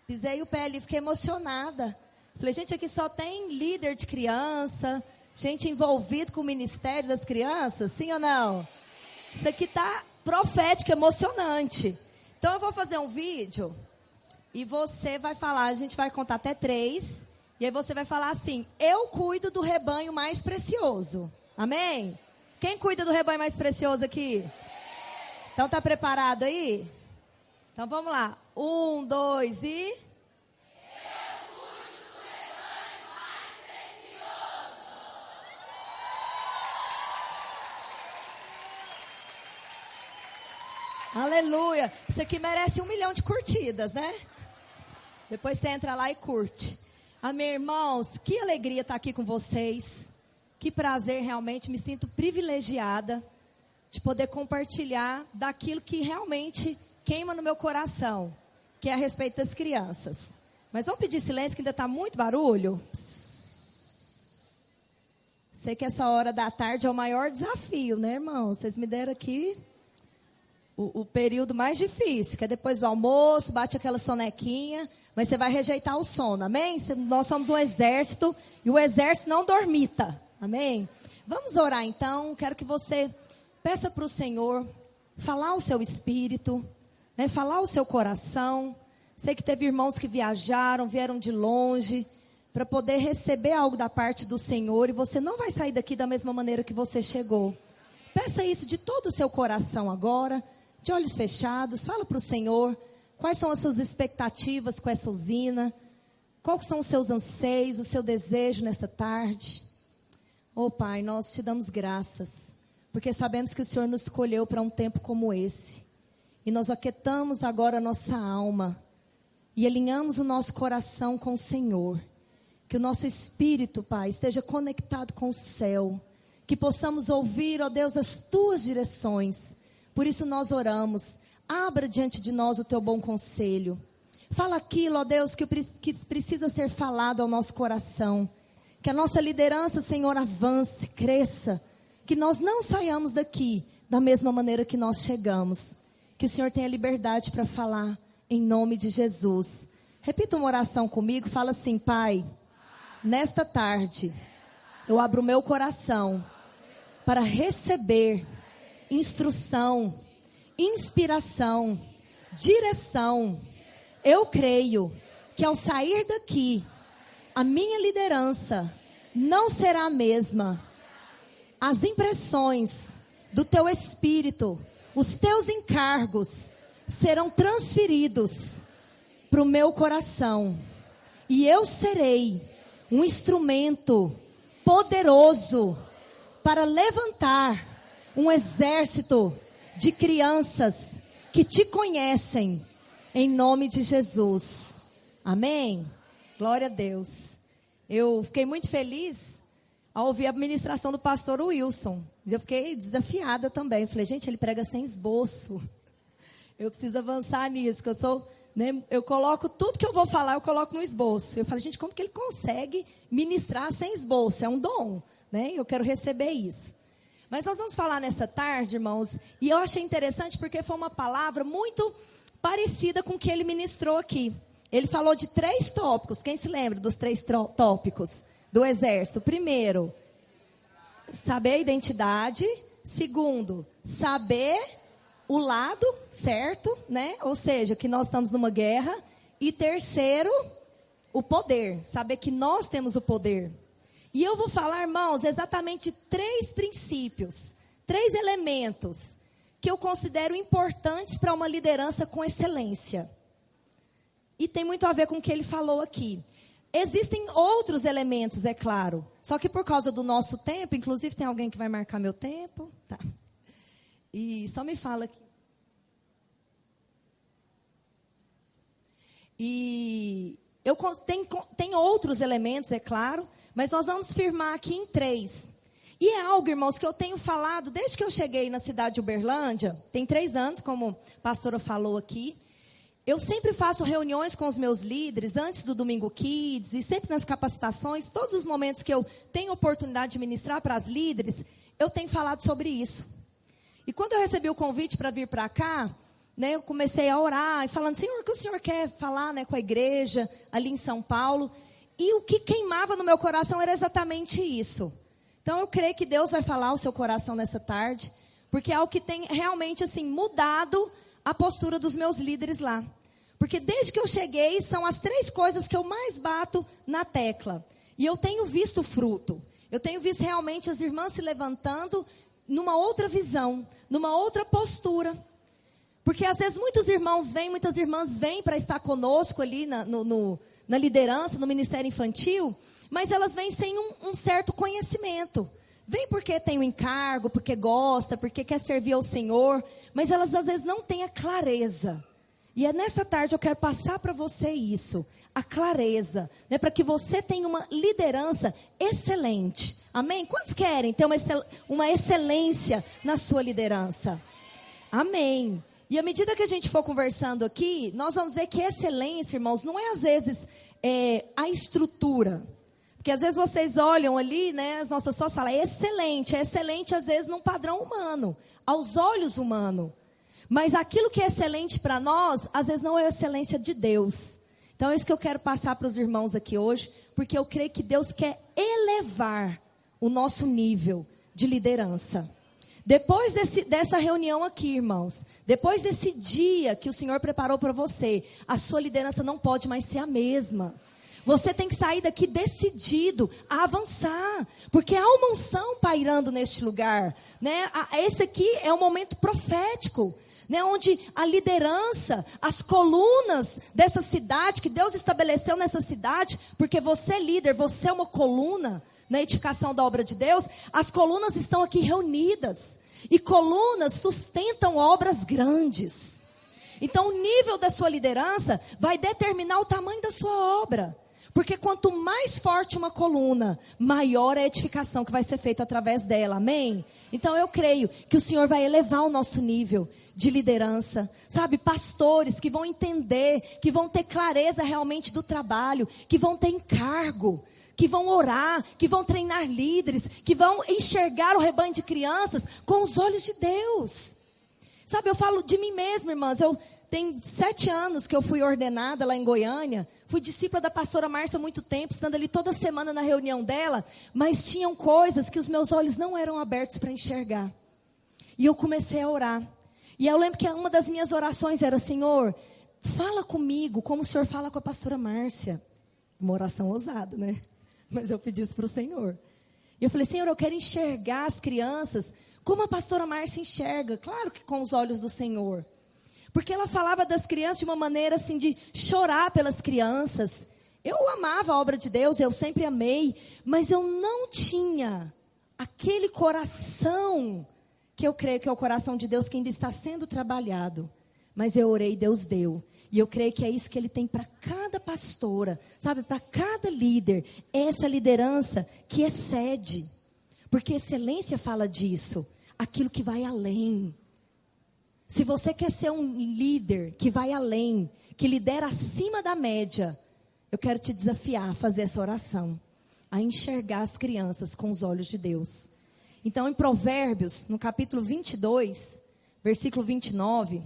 Pisei o pé ali, fiquei emocionada. Falei, gente, aqui só tem líder de criança, gente envolvida com o ministério das crianças, sim ou não? Isso aqui tá profético, emocionante. Então eu vou fazer um vídeo e você vai falar, a gente vai contar até 3, e aí você vai falar assim, eu cuido do rebanho mais precioso. Amém? Quem cuida do rebanho mais precioso aqui? Então tá preparado aí? Então vamos lá. 1, 2 e... Aleluia. Isso aqui merece 1 milhão de curtidas, né? Depois você entra lá e curte. Amém, irmãos. Que alegria estar aqui com vocês. Que prazer, realmente. Me sinto privilegiada de poder compartilhar daquilo que realmente queima no meu coração, que é a respeito das crianças. Mas vamos pedir silêncio, que ainda está muito barulho. Sei que essa hora da tarde é o maior desafio, né, irmão? Vocês me deram aqui o período mais difícil, que é depois do almoço, bate aquela sonequinha, mas você vai rejeitar o sono, amém? Nós somos um exército, e o exército não dormita, amém? Vamos orar então, quero que você peça para o Senhor falar o seu espírito, né, falar o seu coração. Sei que teve irmãos que viajaram, vieram de longe, para poder receber algo da parte do Senhor, e você não vai sair daqui da mesma maneira que você chegou. Peça isso de todo o seu coração agora, de olhos fechados, fala para o Senhor, quais são as suas expectativas com essa usina, quais são os seus anseios, o seu desejo nesta tarde. Oh Pai, nós te damos graças, porque sabemos que o Senhor nos escolheu para um tempo como esse, e nós aquietamos agora a nossa alma, e alinhamos o nosso coração com o Senhor, que o nosso espírito, Pai, esteja conectado com o céu, que possamos ouvir, ó Deus, as tuas direções. Por isso nós oramos, abra diante de nós o teu bom conselho. Fala aquilo, ó Deus, que precisa ser falado ao nosso coração. Que a nossa liderança, Senhor, avance, cresça. Que nós não saiamos daqui da mesma maneira que nós chegamos. Que o Senhor tenha liberdade para falar, em nome de Jesus. Repita uma oração comigo, fala assim, Pai, nesta tarde, eu abro o meu coração para receber instrução, inspiração, direção. Eu creio que ao sair daqui, a minha liderança não será a mesma. As impressões do teu espírito, os teus encargos serão transferidos para o meu coração. E eu serei um instrumento poderoso para levantar um exército de crianças que te conhecem, em nome de Jesus. Amém? Glória a Deus. Eu fiquei muito feliz ao ouvir a ministração do pastor Wilson. Eu fiquei desafiada também. Eu falei, gente, ele prega sem esboço. Eu preciso avançar nisso, que eu coloco tudo que eu vou falar, eu coloco no esboço. Eu falei, gente, como que ele consegue ministrar sem esboço? É um dom, né? Eu quero receber isso. Mas nós vamos falar nessa tarde, irmãos, e eu achei interessante porque foi uma palavra muito parecida com o que ele ministrou aqui. Ele falou de 3 tópicos. Quem se lembra dos 3 tópicos do exército? Primeiro, saber a identidade. Segundo, saber o lado, certo, né? Ou seja, que nós estamos numa guerra. E terceiro, o poder. Saber que nós temos o poder. E eu vou falar, irmãos, exatamente 3 princípios, 3 elementos que eu considero importantes para uma liderança com excelência. E tem muito a ver com o que ele falou aqui. Existem outros elementos, é claro. Só que por causa do nosso tempo, inclusive tem alguém que vai marcar meu tempo? Tá. E só me fala aqui. E tem outros elementos, é claro. Mas nós vamos firmar aqui em 3. E é algo, irmãos, que eu tenho falado desde que eu cheguei na cidade de Uberlândia. Tem 3 anos, como a pastora falou aqui. Eu sempre faço reuniões com os meus líderes, antes do Domingo Kids, e sempre nas capacitações, todos os momentos que eu tenho oportunidade de ministrar para as líderes, eu tenho falado sobre isso. E quando eu recebi o convite para vir para cá, né, eu comecei a orar e falando, Senhor, o que o Senhor quer falar, né, com a igreja ali em São Paulo? E o que queimava no meu coração era exatamente isso. Então eu creio que Deus vai falar ao seu coração nessa tarde, porque é algo que tem realmente assim mudado a postura dos meus líderes lá. Porque desde que eu cheguei, são as 3 coisas que eu mais bato na tecla. E eu tenho visto fruto. Eu tenho visto realmente as irmãs se levantando numa outra visão, numa outra postura. Porque às vezes muitas irmãs vêm para estar conosco ali na liderança, no ministério infantil, mas elas vêm sem um certo conhecimento. Vêm porque tem um encargo, porque gosta, porque quer servir ao Senhor, mas elas às vezes não têm a clareza. E é nessa tarde eu quero passar para você isso, a clareza, né, para que você tenha uma liderança excelente. Amém? Quantos querem ter uma excelência na sua liderança? Amém. E à medida que a gente for conversando aqui, nós vamos ver que excelência, irmãos, não é às vezes a estrutura. Porque às vezes vocês olham ali, né, as nossas sócias falam, é excelente às vezes num padrão humano, aos olhos humanos. Mas aquilo que é excelente para nós, às vezes não é a excelência de Deus. Então é isso que eu quero passar para os irmãos aqui hoje, porque eu creio que Deus quer elevar o nosso nível de liderança. Depois dessa reunião aqui, irmãos, depois desse dia que o Senhor preparou para você, a sua liderança não pode mais ser a mesma. Você tem que sair daqui decidido a avançar, porque há uma unção pairando neste lugar, né? Esse aqui é um momento profético, né? Onde a liderança, as colunas dessa cidade, que Deus estabeleceu nessa cidade, porque você é líder, você é uma coluna na edificação da obra de Deus, as colunas estão aqui reunidas, e colunas sustentam obras grandes. Então o nível da sua liderança vai determinar o tamanho da sua obra, porque quanto mais forte uma coluna, maior é a edificação que vai ser feita através dela, amém? Então eu creio que o Senhor vai elevar o nosso nível de liderança, sabe, pastores que vão entender, que vão ter clareza realmente do trabalho, que vão ter encargo, que vão orar, que vão treinar líderes, que vão enxergar o rebanho de crianças com os olhos de Deus. Sabe, eu falo de mim mesma, irmãs, tem 7 anos que eu fui ordenada lá em Goiânia, fui discípula da pastora Márcia há muito tempo, estando ali toda semana na reunião dela, mas tinham coisas que os meus olhos não eram abertos para enxergar. E eu comecei a orar. E eu lembro que uma das minhas orações era, Senhor, fala comigo como o Senhor fala com a pastora Márcia. Uma oração ousada, né? Mas eu pedi isso para o Senhor. E eu falei, Senhor, eu quero enxergar as crianças como a pastora Márcia enxerga. Claro que com os olhos do Senhor. Porque ela falava das crianças de uma maneira assim de chorar pelas crianças. Eu amava a obra de Deus, eu sempre amei. Mas eu não tinha aquele coração que eu creio que é o coração de Deus que ainda está sendo trabalhado. Mas eu orei e Deus deu. E eu creio que é isso que Ele tem para cada pastora, sabe, para cada líder. Essa liderança que excede. Porque excelência fala disso, aquilo que vai além. Se você quer ser um líder que vai além, que lidera acima da média, eu quero te desafiar a fazer essa oração, a enxergar as crianças com os olhos de Deus. Então, em Provérbios, no capítulo 22, versículo 29,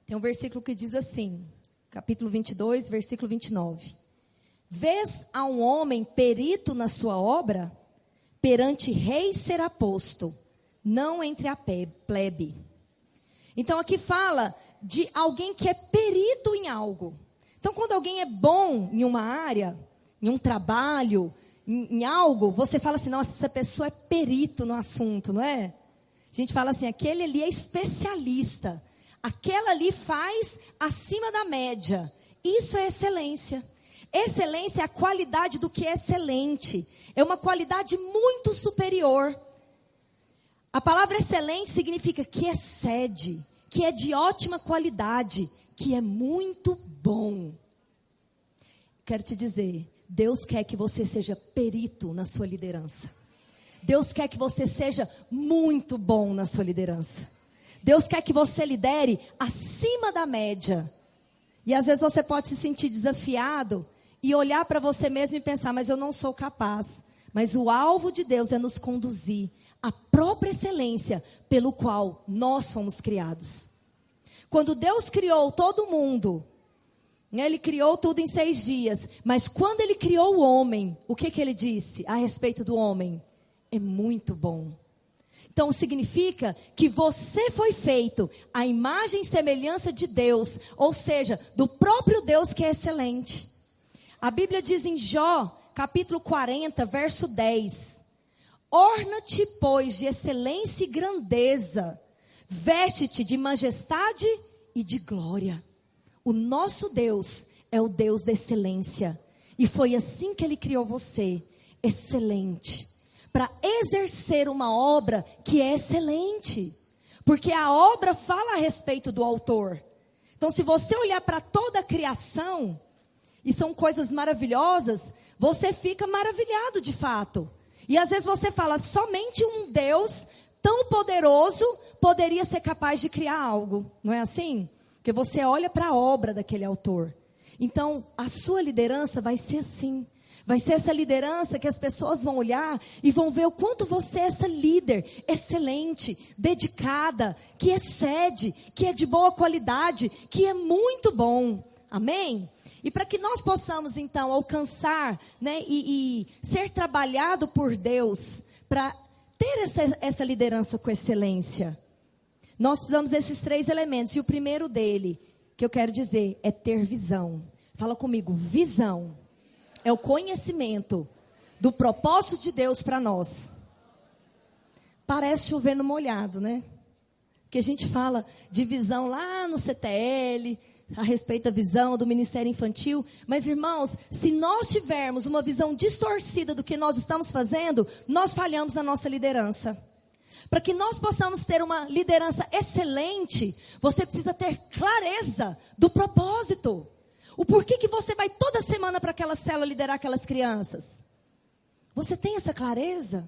tem um versículo que diz assim, capítulo 22, versículo 29. Vês a um homem perito na sua obra, perante reis será posto, não entre a plebe. Então aqui fala de alguém que é perito em algo. Então quando alguém é bom em uma área, em um trabalho, em algo, você fala assim, nossa, essa pessoa é perito no assunto, não é? A gente fala assim, aquele ali é especialista. Aquela ali faz acima da média. Isso é excelência. Excelência é a qualidade do que é excelente. É uma qualidade muito superior. A palavra excelente significa que excede, que é de ótima qualidade, que é muito bom. Quero te dizer, Deus quer que você seja perito na sua liderança. Deus quer que você seja muito bom na sua liderança. Deus quer que você lidere acima da média. E às vezes você pode se sentir desafiado e olhar para você mesmo e pensar, mas eu não sou capaz. Mas o alvo de Deus é nos conduzir à própria excelência pelo qual nós fomos criados. Quando Deus criou todo mundo, né, Ele criou tudo em 6 dias. Mas quando Ele criou o homem, o que Ele disse a respeito do homem? É muito bom. Então significa que você foi feito à imagem e semelhança de Deus. Ou seja, do próprio Deus que é excelente. A Bíblia diz em Jó, capítulo 40, verso 10. Orna-te, pois, de excelência e grandeza. Veste-te de majestade e de glória. O nosso Deus é o Deus da excelência. E foi assim que Ele criou você, excelente. Para exercer uma obra que é excelente. Porque a obra fala a respeito do autor. Então, se você olhar para toda a criação, e são coisas maravilhosas, você fica maravilhado de fato. E às vezes você fala, somente um Deus tão poderoso poderia ser capaz de criar algo. Não é assim? Porque você olha para a obra daquele autor. Então, a sua liderança vai ser assim. Vai ser essa liderança que as pessoas vão olhar e vão ver o quanto você é essa líder excelente, dedicada, que excede, que é de boa qualidade, que é muito bom. Amém? E para que nós possamos então alcançar, né, e ser trabalhado por Deus, para ter essa liderança com excelência, nós precisamos desses 3 elementos. E o primeiro dele, que eu quero dizer, é ter visão. Fala comigo, visão. É o conhecimento do propósito de Deus para nós. Parece chover no molhado, né? Porque a gente fala de visão lá no CTL, a respeito da visão do Ministério Infantil. Mas, irmãos, se nós tivermos uma visão distorcida do que nós estamos fazendo, nós falhamos na nossa liderança. Para que nós possamos ter uma liderança excelente, você precisa ter clareza do propósito. O porquê que você vai toda semana para aquela célula liderar aquelas crianças? Você tem essa clareza?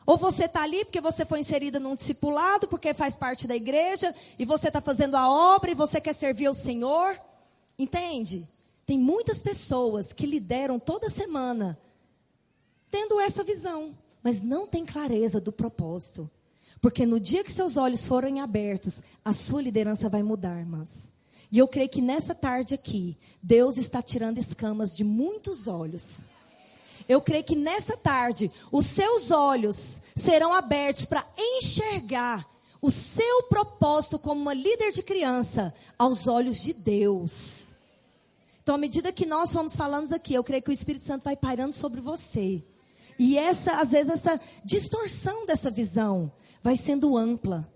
Ou você está ali porque você foi inserida num discipulado, porque faz parte da igreja, e você está fazendo a obra, e você quer servir ao Senhor? Entende? Tem muitas pessoas que lideram toda semana, tendo essa visão, mas não tem clareza do propósito. Porque no dia que seus olhos forem abertos, a sua liderança vai mudar, irmãs. E eu creio que nessa tarde aqui, Deus está tirando escamas de muitos olhos. Eu creio que nessa tarde, os seus olhos serão abertos para enxergar o seu propósito como uma líder de criança aos olhos de Deus. Então, à medida que nós vamos falando aqui, eu creio que o Espírito Santo vai pairando sobre você. E às vezes, essa distorção dessa visão vai sendo ampla.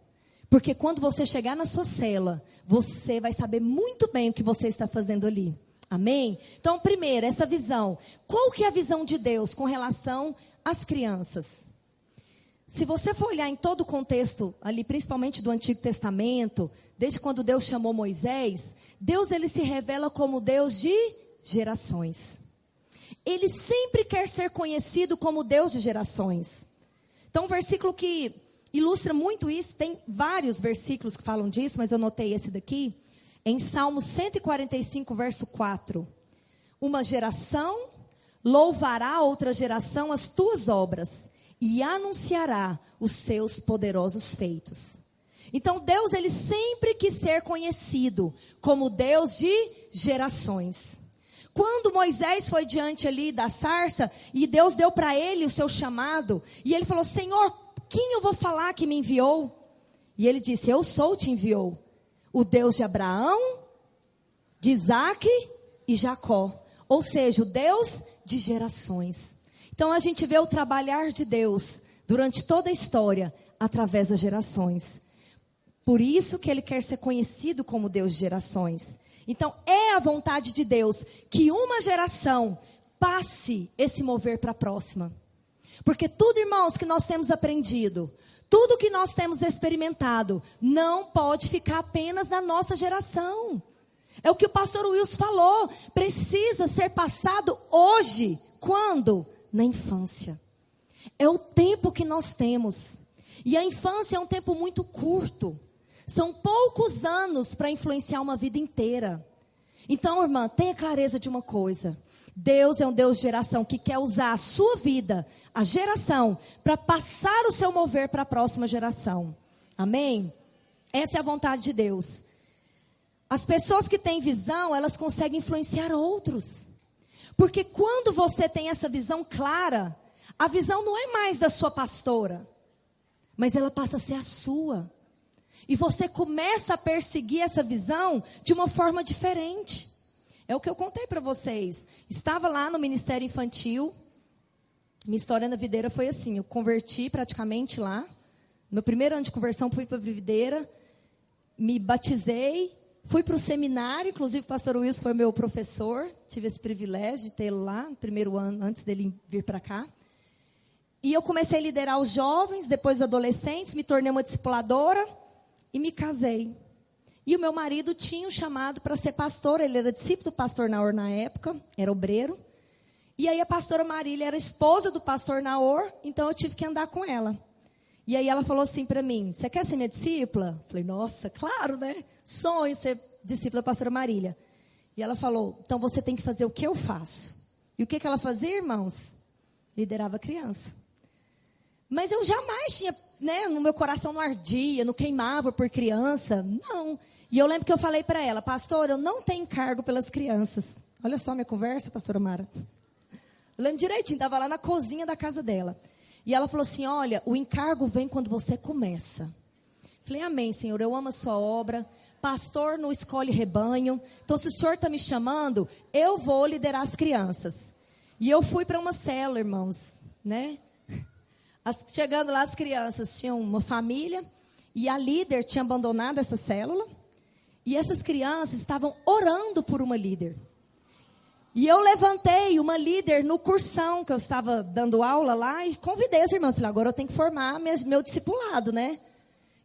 Porque quando você chegar na sua cela, você vai saber muito bem o que você está fazendo ali. Amém? Então, primeiro, essa visão. Qual que é a visão de Deus com relação às crianças? Se você for olhar em todo o contexto, ali principalmente do Antigo Testamento, desde quando Deus chamou Moisés, Deus ele se revela como Deus de gerações. Ele sempre quer ser conhecido como Deus de gerações. Então, um versículo que ilustra muito isso, tem vários versículos que falam disso, mas eu notei esse daqui, em Salmo 145, verso 4. Uma geração louvará outra geração as tuas obras e anunciará os seus poderosos feitos. Então Deus, ele sempre quis ser conhecido como Deus de gerações. Quando Moisés foi diante ali da sarça, e Deus deu para ele o seu chamado, e ele falou, Senhor, quem eu vou falar que me enviou? E ele disse, eu sou, te enviou. O Deus de Abraão, de Isaac e Jacó. Ou seja, o Deus de gerações. Então a gente vê o trabalhar de Deus durante toda a história, através das gerações. Por isso que ele quer ser conhecido como Deus de gerações. Então é a vontade de Deus que uma geração passe esse mover para a próxima. Porque tudo, irmãos, que nós temos aprendido, tudo que nós temos experimentado, não pode ficar apenas na nossa geração. É o que o pastor Wilson falou, precisa ser passado hoje. Quando? Na infância. É o tempo que nós temos. E a infância é um tempo muito curto. São poucos anos para influenciar uma vida inteira. Então, irmã, tenha clareza de uma coisa. Deus é um Deus de geração que quer usar a sua vida, a geração, para passar o seu mover para a próxima geração. Amém? Essa é a vontade de Deus. As pessoas que têm visão, elas conseguem influenciar outros. Porque quando você tem essa visão clara, a visão não é mais da sua pastora, mas ela passa a ser a sua. E você começa a perseguir essa visão de uma forma diferente. É o que eu contei para vocês. Estava lá no Ministério Infantil. Minha história na videira foi assim. Eu converti praticamente lá. Meu primeiro ano de conversão, fui para a videira. Me batizei. Fui para o seminário. Inclusive o pastor Wilson foi meu professor. Tive esse privilégio de tê-lo lá no primeiro ano, antes dele vir para cá. E eu comecei a liderar os jovens, depois os adolescentes. Me tornei uma discipuladora. E me casei. E o meu marido tinha um chamado para ser pastor. Ele era discípulo do pastor Naor na época. Era obreiro. E aí a pastora Marília era esposa do pastor Naor. Então eu tive que andar com ela. E aí ela falou assim para mim: você quer ser minha discípula? Falei: nossa, claro, né? Sonho ser discípula da pastora Marília. E ela falou: então você tem que fazer o que eu faço. E o que ela fazia, irmãos? Liderava criança. Mas eu jamais tinha, né, no meu coração não ardia, não queimava por criança, não. E eu lembro que eu falei para ela: pastor, eu não tenho encargo pelas crianças. Olha só a minha conversa, pastora Mara. Eu lembro direitinho, estava lá na cozinha da casa dela. E ela falou assim: olha, o encargo vem quando você começa. Falei: amém, Senhor, eu amo a sua obra. Pastor não escolhe rebanho. Então, se o Senhor está me chamando, eu vou liderar as crianças. E eu fui para uma célula, irmãos, né? Chegando lá, as crianças tinham uma família e a líder tinha abandonado essa célula. E essas crianças estavam orando por uma líder. E eu levantei uma líder no cursão que eu estava dando aula lá e convidei as irmãs. Falei: agora eu tenho que formar meu discipulado, né?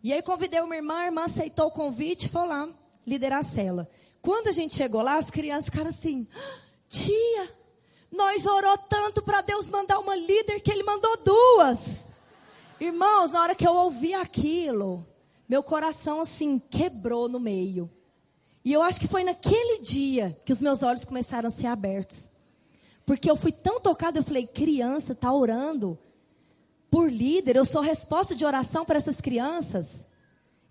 E aí convidei uma irmã, a irmã aceitou o convite e foi lá liderar a célula. Quando a gente chegou lá, as crianças ficaram assim: tia, nós orou tanto para Deus mandar uma líder que Ele mandou duas. Irmãos, na hora que eu ouvi aquilo, meu coração assim quebrou no meio. E eu acho que foi naquele dia que os meus olhos começaram a ser abertos. Porque eu fui tão tocada, eu falei: criança está orando por líder, eu sou resposta de oração para essas crianças.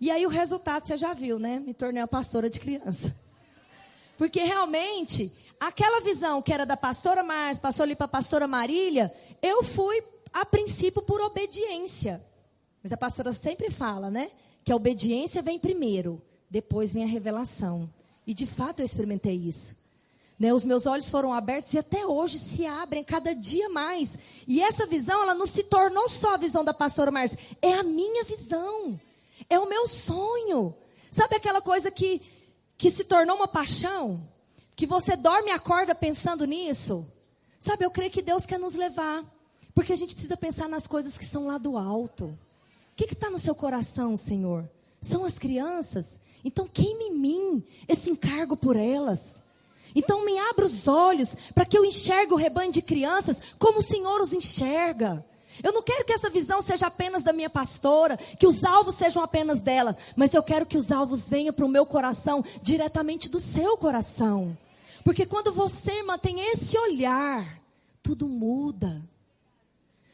E aí o resultado você já viu, né? Me tornei a pastora de criança. Porque realmente, aquela visão que era da pastora Márcia, passou ali para a pastora Marília, eu fui a princípio por obediência. Mas a pastora sempre fala, né? Que a obediência vem primeiro, depois vem a revelação. E de fato eu experimentei isso. Né? Os meus olhos foram abertos e até hoje se abrem cada dia mais. E essa visão, ela não se tornou só a visão da pastora Márcia. É a minha visão. É o meu sonho. Sabe aquela coisa que se tornou uma paixão? Que você dorme e acorda pensando nisso? Sabe, eu creio que Deus quer nos levar. Porque a gente precisa pensar nas coisas que são lá do alto. O que está no seu coração, Senhor? São as crianças? Então queime em mim esse encargo por elas. Então me abra os olhos para que eu enxergue o rebanho de crianças como o Senhor os enxerga. Eu não quero que essa visão seja apenas da minha pastora, que os alvos sejam apenas dela, mas eu quero que os alvos venham para o meu coração, diretamente do seu coração. Porque quando você mantém esse olhar, tudo muda.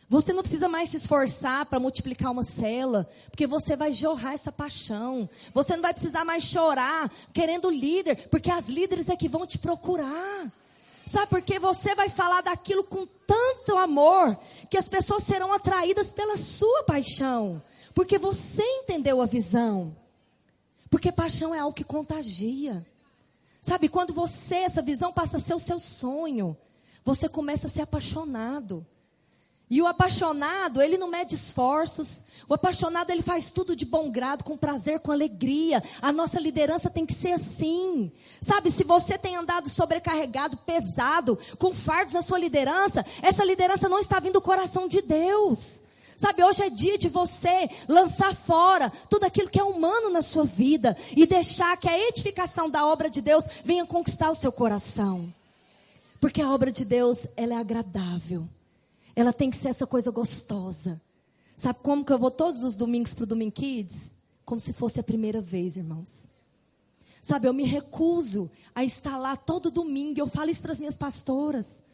Você não precisa mais se esforçar para multiplicar uma célula, porque você vai jorrar essa paixão. Você não vai precisar mais chorar querendo líder, porque as líderes é que vão te procurar. Sabe, porque você vai falar daquilo com tanto amor, que as pessoas serão atraídas pela sua paixão. Porque você entendeu a visão. Porque paixão é algo que contagia. Sabe, quando essa visão passa a ser o seu sonho, você começa a ser apaixonado. E o apaixonado, ele não mede esforços. O apaixonado, ele faz tudo de bom grado, com prazer, com alegria. A nossa liderança tem que ser assim. Sabe, se você tem andado sobrecarregado, pesado, com fardos na sua liderança, essa liderança não está vindo do coração de Deus. Sabe, hoje é dia de você lançar fora tudo aquilo que é humano na sua vida e deixar que a edificação da obra de Deus venha conquistar o seu coração. Porque a obra de Deus, ela é agradável. Ela tem que ser essa coisa gostosa. Sabe como que eu vou todos os domingos para o Domingo Kids? Como se fosse a primeira vez, irmãos. Sabe, eu me recuso a estar lá todo domingo. Eu falo isso para as minhas pastoras.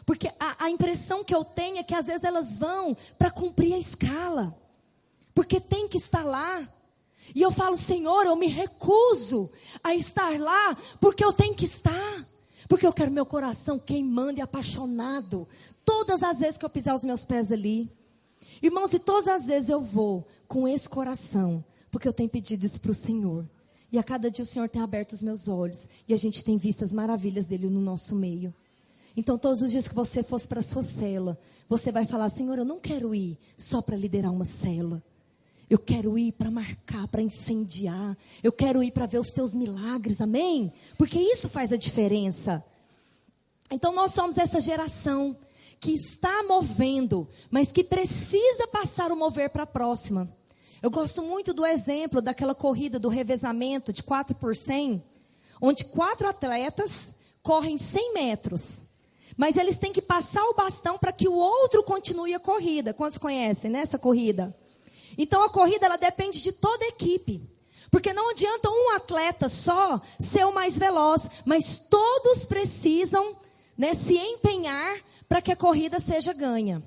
Porque a impressão que eu tenho é que às vezes elas vão para cumprir a escala. Porque tem que estar lá. E eu falo, Senhor, eu me recuso a estar lá, porque eu tenho que estar. Porque eu quero meu coração queimando e apaixonado, todas as vezes que eu pisar os meus pés ali. Irmãos, e todas as vezes eu vou com esse coração, porque eu tenho pedido isso para o Senhor. E a cada dia o Senhor tem aberto os meus olhos, e a gente tem visto as maravilhas dele no nosso meio. Então, todos os dias que você fosse para a sua célula, você vai falar, Senhor, eu não quero ir só para liderar uma célula. Eu quero ir para marcar, para incendiar. Eu quero ir para ver os teus milagres, amém? Porque isso faz a diferença. Então, nós somos essa geração que está movendo, mas que precisa passar o mover para a próxima. Eu gosto muito do exemplo daquela corrida do revezamento de 4x100, onde 4 atletas correm 100 metros. Mas eles têm que passar o bastão para que o outro continue a corrida. Quantos conhecem, né, essa corrida? Então a corrida ela depende de toda a equipe. Porque não adianta um atleta só ser o mais veloz, mas todos precisam, né, se empenhar para que a corrida seja ganha.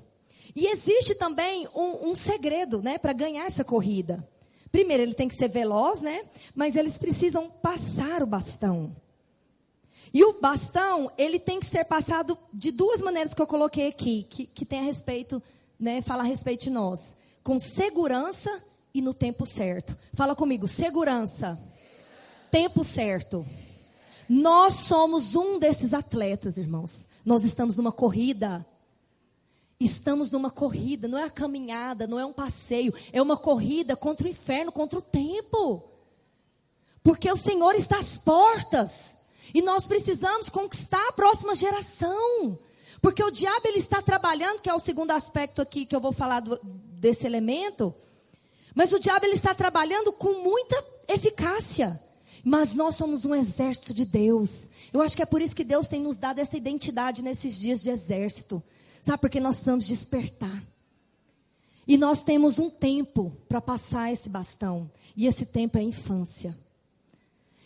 E existe também um segredo, né, para ganhar essa corrida. Primeiro, ele tem que ser veloz, né, mas eles precisam passar o bastão. E o bastão, ele tem que ser passado de 2 maneiras que eu coloquei aqui, que tem a respeito, né, fala a respeito de nós. Com segurança e no tempo certo. Fala comigo, segurança, tempo certo. Nós somos um desses atletas, irmãos. Nós estamos numa corrida. Estamos numa corrida, não é uma caminhada, não é um passeio. É uma corrida contra o inferno, contra o tempo. Porque o Senhor está às portas. E nós precisamos conquistar a próxima geração. Porque o diabo ele está trabalhando, que é o segundo aspecto aqui que eu vou falar desse elemento. Mas o diabo ele está trabalhando com muita eficácia. Mas nós somos um exército de Deus. Eu acho que é por isso que Deus tem nos dado essa identidade nesses dias de exército. Sabe, porque nós precisamos despertar. E nós temos um tempo para passar esse bastão. E esse tempo é a infância.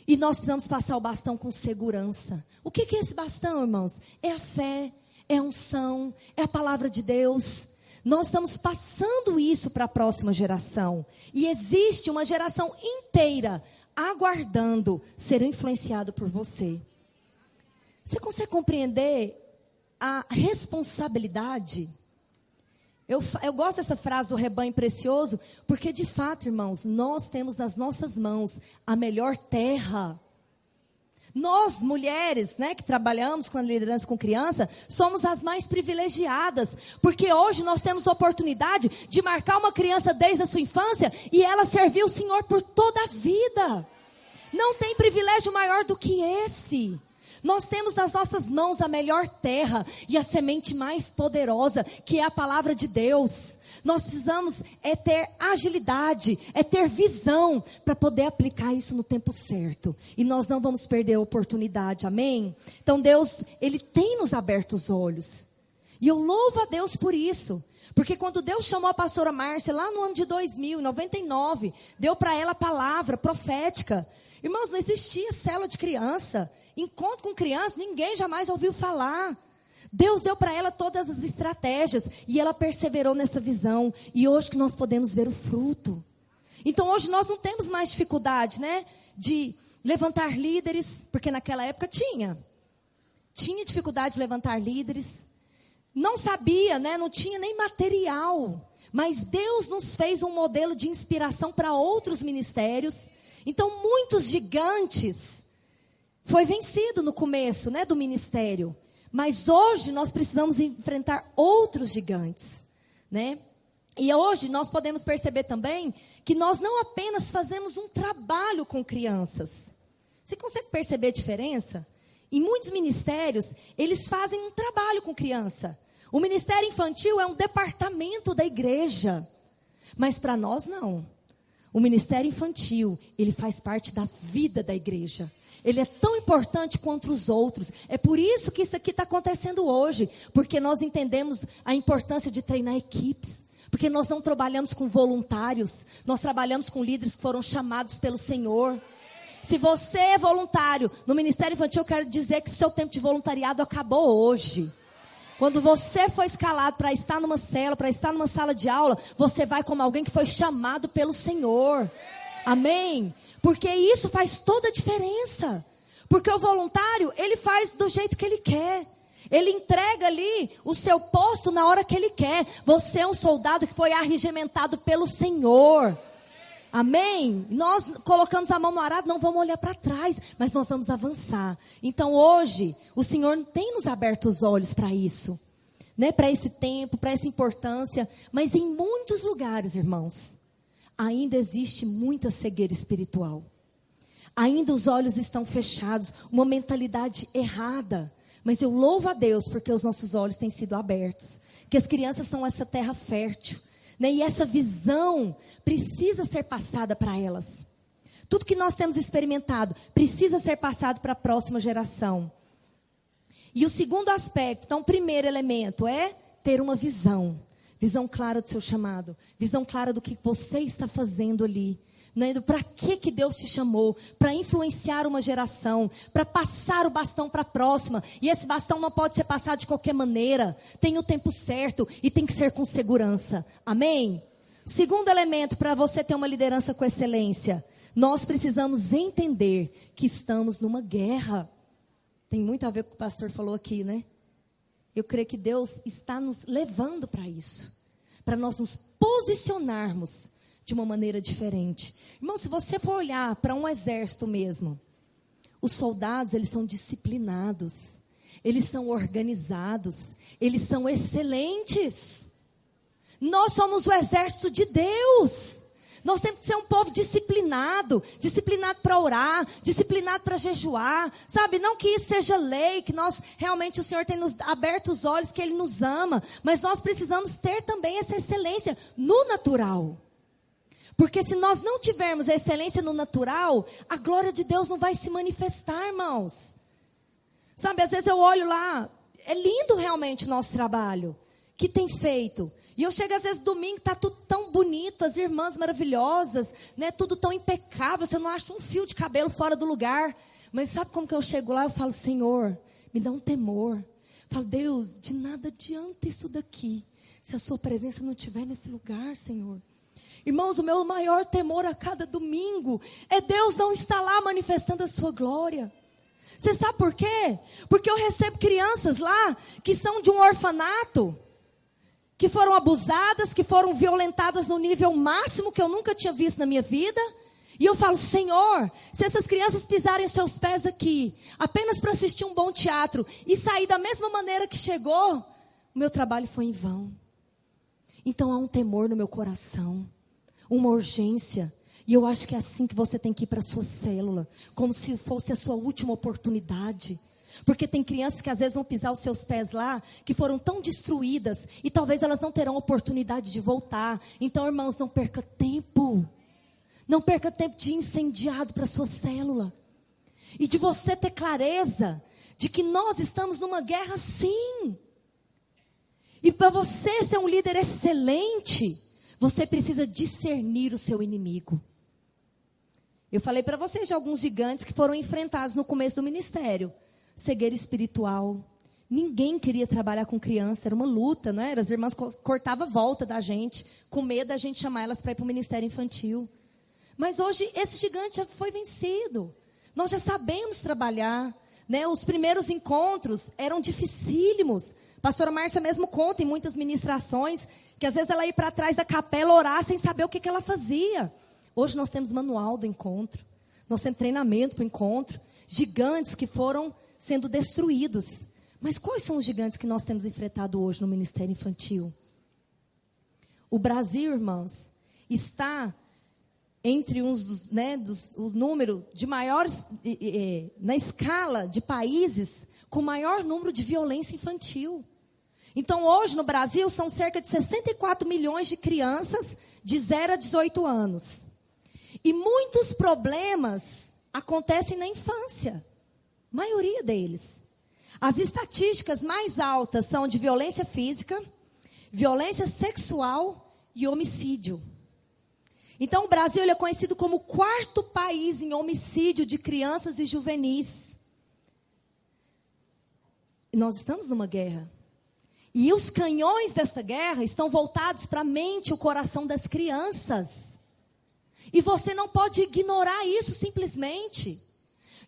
E nós precisamos passar o bastão com segurança. O que é esse bastão, irmãos? É a fé, é a unção, é a palavra de Deus. Nós estamos passando isso para a próxima geração. E existe uma geração inteira aguardando ser influenciado por você. Você consegue compreender a responsabilidade? Eu gosto dessa frase do rebanho precioso, porque de fato, irmãos, nós temos nas nossas mãos a melhor terra. Nós, mulheres, né, que trabalhamos com a liderança com criança, somos as mais privilegiadas, porque hoje nós temos a oportunidade de marcar uma criança desde a sua infância e ela servir o Senhor por toda a vida. Não tem privilégio maior do que esse. Nós temos nas nossas mãos a melhor terra e a semente mais poderosa, que é a palavra de Deus. Nós precisamos ter agilidade, ter visão para poder aplicar isso no tempo certo. E nós não vamos perder a oportunidade, amém? Então Deus, Ele tem nos aberto os olhos. E eu louvo a Deus por isso. Porque quando Deus chamou a pastora Márcia, lá no ano de 2000, em 99, deu para ela a palavra profética. Irmãos, não existia célula de criança. Encontro com criança, ninguém jamais ouviu falar. Deus deu para ela todas as estratégias e ela perseverou nessa visão. E hoje que nós podemos ver o fruto. Então hoje nós não temos mais dificuldade, né, de levantar líderes, porque naquela época tinha dificuldade de levantar líderes. Não sabia, né, não tinha nem material. Mas Deus nos fez um modelo de inspiração para outros ministérios. Então muitos gigantes foi vencido no começo, né, do ministério. Mas hoje nós precisamos enfrentar outros gigantes, né? E hoje nós podemos perceber também que nós não apenas fazemos um trabalho com crianças. Você consegue perceber a diferença? Em muitos ministérios, eles fazem um trabalho com criança. O ministério infantil é um departamento da igreja. Mas para nós não. O ministério infantil, ele faz parte da vida da igreja. Ele é tão importante quanto os outros. É por isso que isso aqui está acontecendo hoje. Porque nós entendemos a importância de treinar equipes. Porque nós não trabalhamos com voluntários. Nós trabalhamos com líderes que foram chamados pelo Senhor. Se você é voluntário no Ministério Infantil, eu quero dizer que o seu tempo de voluntariado acabou hoje. Quando você foi escalado para estar numa cela, para estar numa sala de aula, você vai como alguém que foi chamado pelo Senhor. Amém? Porque isso faz toda a diferença. Porque o voluntário, ele faz do jeito que ele quer. Ele entrega ali o seu posto na hora que ele quer. Você é um soldado que foi arregimentado pelo Senhor. Amém? Nós colocamos a mão no arado, não vamos olhar para trás, mas nós vamos avançar. Então hoje, o Senhor tem nos aberto os olhos para isso. Né? Para esse tempo, para essa importância. Mas em muitos lugares, irmãos, ainda existe muita cegueira espiritual. Ainda os olhos estão fechados, uma mentalidade errada. Mas eu louvo a Deus porque os nossos olhos têm sido abertos. Que as crianças são essa terra fértil. Né? E essa visão precisa ser passada para elas. Tudo que nós temos experimentado precisa ser passado para a próxima geração. E o segundo aspecto, então o primeiro elemento é ter uma visão. Visão clara do seu chamado. Visão clara do que você está fazendo ali. Né? Para que Deus te chamou? Para influenciar uma geração. Para passar o bastão para a próxima. E esse bastão não pode ser passado de qualquer maneira. Tem o tempo certo e tem que ser com segurança. Amém? Segundo elemento para você ter uma liderança com excelência. Nós precisamos entender que estamos numa guerra. Tem muito a ver com o que o pastor falou aqui, né? Eu creio que Deus está nos levando para isso. Para nós nos posicionarmos de uma maneira diferente. Irmão, se você for olhar para um exército mesmo, os soldados, eles são disciplinados. Eles são organizados. Eles são excelentes. Nós somos o exército de Deus. Nós temos que ser um povo disciplinado. Disciplinado para orar. Disciplinado para jejuar. Sabe, não que isso seja lei. Que nós, realmente, o Senhor tem nos aberto os olhos. Que Ele nos ama. Mas nós precisamos ter também essa excelência no natural. Porque se nós não tivermos a excelência no natural, a glória de Deus não vai se manifestar, irmãos. Sabe, às vezes eu olho lá. É lindo realmente o nosso trabalho. Que tem feito. E eu chego às vezes domingo, está tudo tão bonito, as irmãs maravilhosas, né? Tudo tão impecável, você não acha um fio de cabelo fora do lugar. Mas sabe como que eu chego lá? Eu falo, Senhor, me dá um temor. Eu falo, Deus, de nada adianta isso daqui, se a sua presença não estiver nesse lugar, Senhor. Irmãos, o meu maior temor a cada domingo é Deus não estar lá manifestando a sua glória. Você sabe por quê? Porque eu recebo crianças lá que são de um orfanato, que foram abusadas, que foram violentadas no nível máximo que eu nunca tinha visto na minha vida. E eu falo, Senhor, se essas crianças pisarem os seus pés aqui, apenas para assistir um bom teatro, e sair da mesma maneira que chegou, o meu trabalho foi em vão. Então há um temor no meu coração, uma urgência. E eu acho que é assim que você tem que ir para a sua célula, como se fosse a sua última oportunidade. Porque tem crianças que às vezes vão pisar os seus pés lá, que foram tão destruídas, e talvez elas não terão oportunidade de voltar. Então, irmãos, não perca tempo. Não perca tempo de ir incendiado para a sua célula. E de você ter clareza de que nós estamos numa guerra, sim. E para você ser um líder excelente, você precisa discernir o seu inimigo. Eu falei para vocês de alguns gigantes que foram enfrentados no começo do ministério. Cegueira espiritual. Ninguém queria trabalhar com criança, era uma luta, né? As irmãs cortavam a volta da gente, com medo da gente chamar elas para ir para o ministério infantil. Mas hoje esse gigante já foi vencido. Nós já sabemos trabalhar, né? Os primeiros encontros eram dificílimos. A pastora Márcia mesmo conta em muitas ministrações que às vezes ela ia para trás da capela orar sem saber o que ela fazia. Hoje nós temos manual do encontro, nós temos treinamento para o encontro. Gigantes que foram sendo destruídos. Mas quais são os gigantes que nós temos enfrentado hoje no ministério infantil? O Brasil, irmãos, está entre o número de maiores, na escala de países, com maior número de violência infantil. Então, hoje no Brasil, são cerca de 64 milhões de crianças de 0 a 18 anos. E muitos problemas acontecem na infância. A maioria deles. As estatísticas mais altas são de violência física, violência sexual e homicídio. Então, o Brasil ele é conhecido como o 4º país em homicídio de crianças e juvenis. E nós estamos numa guerra. E os canhões desta guerra estão voltados para a mente e o coração das crianças. E você não pode ignorar isso simplesmente.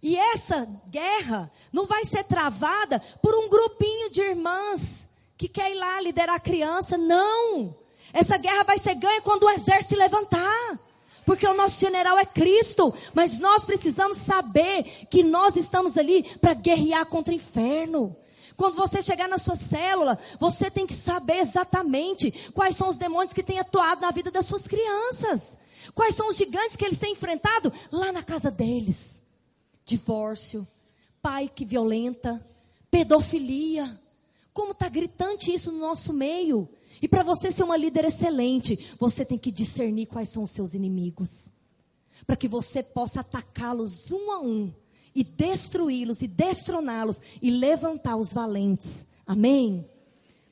E essa guerra não vai ser travada por um grupinho de irmãs que quer ir lá liderar a criança. Não. Essa guerra vai ser ganha quando o exército se levantar. Porque o nosso general é Cristo. Mas nós precisamos saber que nós estamos ali para guerrear contra o inferno. Quando você chegar na sua célula, você tem que saber exatamente quais são os demônios que têm atuado na vida das suas crianças. Quais são os gigantes que eles têm enfrentado lá na casa deles. Divórcio, pai que violenta, pedofilia. Como está gritante isso no nosso meio. E para você ser uma líder excelente, você tem que discernir quais são os seus inimigos. Para que você possa atacá-los um a um. E destruí-los e destroná-los. E levantar os valentes. Amém?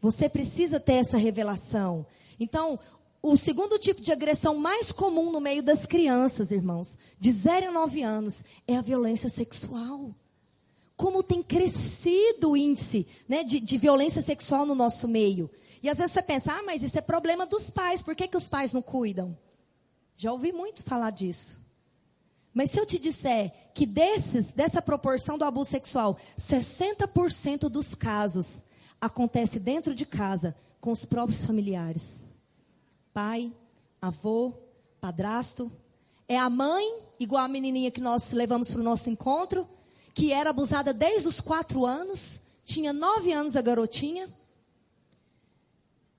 Você precisa ter essa revelação. Então, o segundo tipo de agressão mais comum no meio das crianças, irmãos, de 0 a 9 anos, é a violência sexual. Como tem crescido o índice, né, de violência sexual no nosso meio. E às vezes você pensa, mas isso é problema dos pais, por que os pais não cuidam? Já ouvi muito falar disso. Mas se eu te disser que dessa proporção do abuso sexual, 60% dos casos acontece dentro de casa, com os próprios familiares. Pai, avô, padrasto. É a mãe, igual a menininha que nós levamos para o nosso encontro, que era abusada desde os 4 anos, tinha 9 anos a garotinha.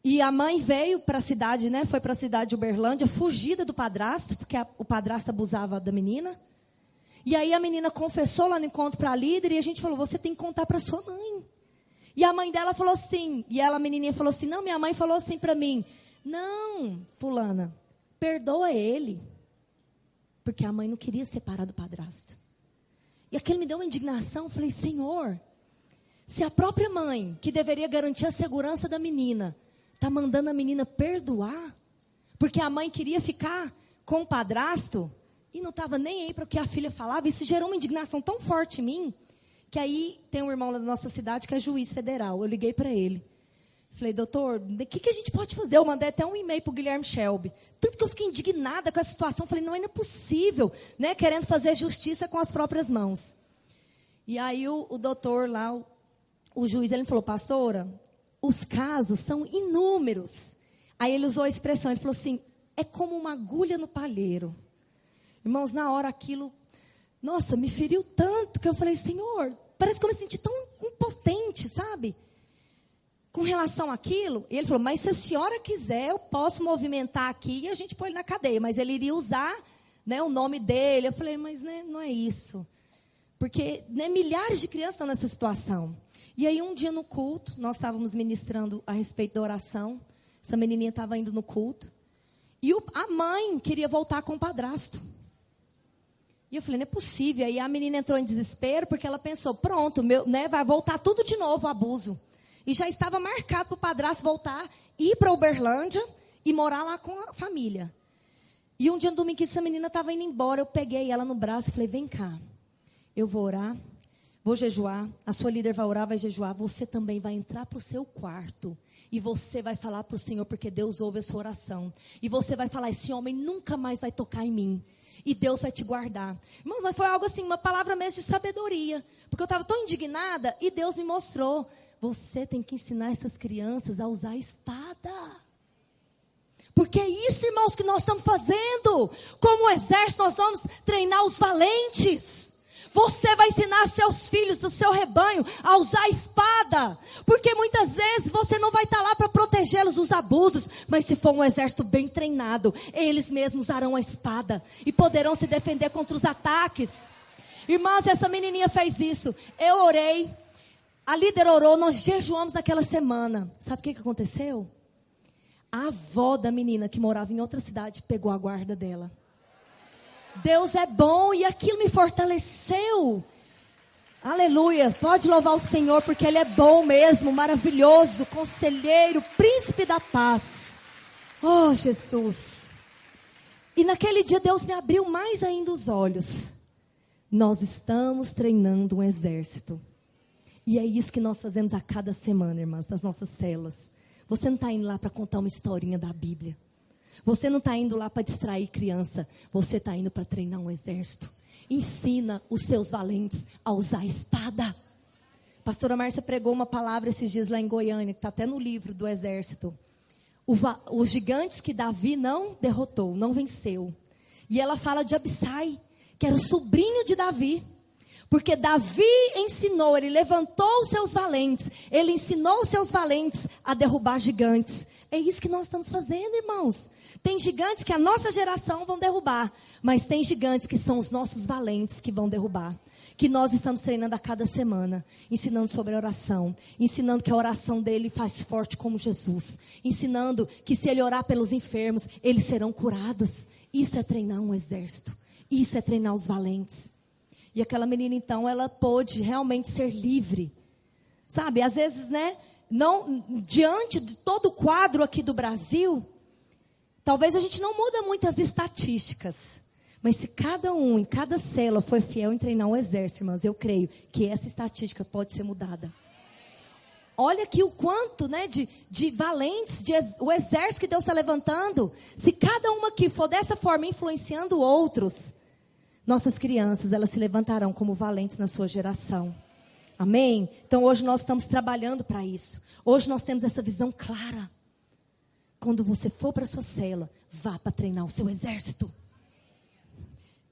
E a mãe veio para a cidade, né? Foi para a cidade de Uberlândia, fugida do padrasto, porque o padrasto abusava da menina. E aí a menina confessou lá no encontro para a líder, e a gente falou, você tem que contar para sua mãe. E a mãe dela falou assim, a menininha falou assim, não, minha mãe falou assim para mim, não, fulana, perdoa ele. Porque a mãe não queria separar do padrasto. E aquilo me deu uma indignação, falei, Senhor, se a própria mãe, que deveria garantir a segurança da menina, está mandando a menina perdoar, porque a mãe queria ficar com o padrasto, e não estava nem aí para o que a filha falava, isso gerou uma indignação tão forte em mim, que aí tem um irmão lá da nossa cidade que é juiz federal, eu liguei para ele. Falei, doutor, o que a gente pode fazer? Eu mandei até um e-mail para o Guilherme Shelby. Tanto que eu fiquei indignada com essa situação. Falei, não é possível, né? Querendo fazer justiça com as próprias mãos. E aí o doutor lá, o juiz, ele falou, pastora, os casos são inúmeros. Aí ele usou a expressão, ele falou assim, é como uma agulha no palheiro. Irmãos, na hora aquilo, nossa, me feriu tanto que eu falei, Senhor, parece que eu me senti tão impotente, sabe? Com relação àquilo, e ele falou, mas se a senhora quiser, eu posso movimentar aqui e a gente põe ele na cadeia. Mas ele iria usar, né, o nome dele. Eu falei, mas né, não é isso. Porque né, milhares de crianças estão nessa situação. E aí um dia no culto, nós estávamos ministrando a respeito da oração. Essa menininha estava indo no culto. E a mãe queria voltar com o padrasto. E eu falei, não é possível. Aí a menina entrou em desespero, porque ela pensou, pronto, né, vai voltar tudo de novo o abuso. E já estava marcado para o padrasto voltar, ir para Uberlândia e morar lá com a família. E um dia no domingo que essa menina estava indo embora, eu peguei ela no braço e falei, vem cá, eu vou orar, vou jejuar, a sua líder vai orar, vai jejuar, você também vai entrar para o seu quarto. E você vai falar para o Senhor, porque Deus ouve a sua oração. E você vai falar, esse homem nunca mais vai tocar em mim. E Deus vai te guardar. Irmão, mas foi algo assim, uma palavra mesmo de sabedoria. Porque eu estava tão indignada e Deus me mostrou. Você tem que ensinar essas crianças a usar a espada. Porque é isso, irmãos, que nós estamos fazendo. Como exército, nós vamos treinar os valentes. Você vai ensinar seus filhos do seu rebanho a usar a espada. Porque muitas vezes você não vai estar lá para protegê-los dos abusos. Mas se for um exército bem treinado, eles mesmos usarão a espada. E poderão se defender contra os ataques. Irmãs, essa menininha fez isso. Eu orei. A líder orou, nós jejuamos naquela semana. Sabe o que aconteceu? A avó da menina que morava em outra cidade pegou a guarda dela. Deus é bom e aquilo me fortaleceu. Aleluia, pode louvar o Senhor porque Ele é bom mesmo, maravilhoso, conselheiro, príncipe da paz. Oh Jesus. E naquele dia Deus me abriu mais ainda os olhos. Nós estamos treinando um exército. E é isso que nós fazemos a cada semana, irmãs, nas nossas células. Você não está indo lá para contar uma historinha da Bíblia. Você não está indo lá para distrair criança. Você está indo para treinar um exército. Ensina os seus valentes a usar a espada. A pastora Márcia pregou uma palavra esses dias lá em Goiânia, que está até no livro do exército. Os gigantes que Davi não derrotou, não venceu. E ela fala de Abissai, que era o sobrinho de Davi. Porque Davi ensinou, ele levantou os seus valentes. Ele ensinou os seus valentes a derrubar gigantes. É isso que nós estamos fazendo, irmãos. Tem gigantes que a nossa geração vão derrubar. Mas tem gigantes que são os nossos valentes que vão derrubar. Que nós estamos treinando a cada semana. Ensinando sobre a oração. Ensinando que a oração dele faz forte como Jesus. Ensinando que se ele orar pelos enfermos, eles serão curados. Isso é treinar um exército. Isso é treinar os valentes. E aquela menina, então, ela pôde realmente ser livre. Sabe, às vezes, né, não, diante de todo o quadro aqui do Brasil, talvez a gente não muda muitas estatísticas. Mas se cada um, em cada célula, foi fiel em treinar um exército, irmãos, eu creio que essa estatística pode ser mudada. Olha aqui o quanto, né, de valentes, o exército que Deus está levantando. Se cada uma aqui for dessa forma influenciando outros, nossas crianças, elas se levantarão como valentes na sua geração. Amém? Então hoje nós estamos trabalhando para isso. Hoje nós temos essa visão clara. Quando você for para a sua célula, vá para treinar o seu exército.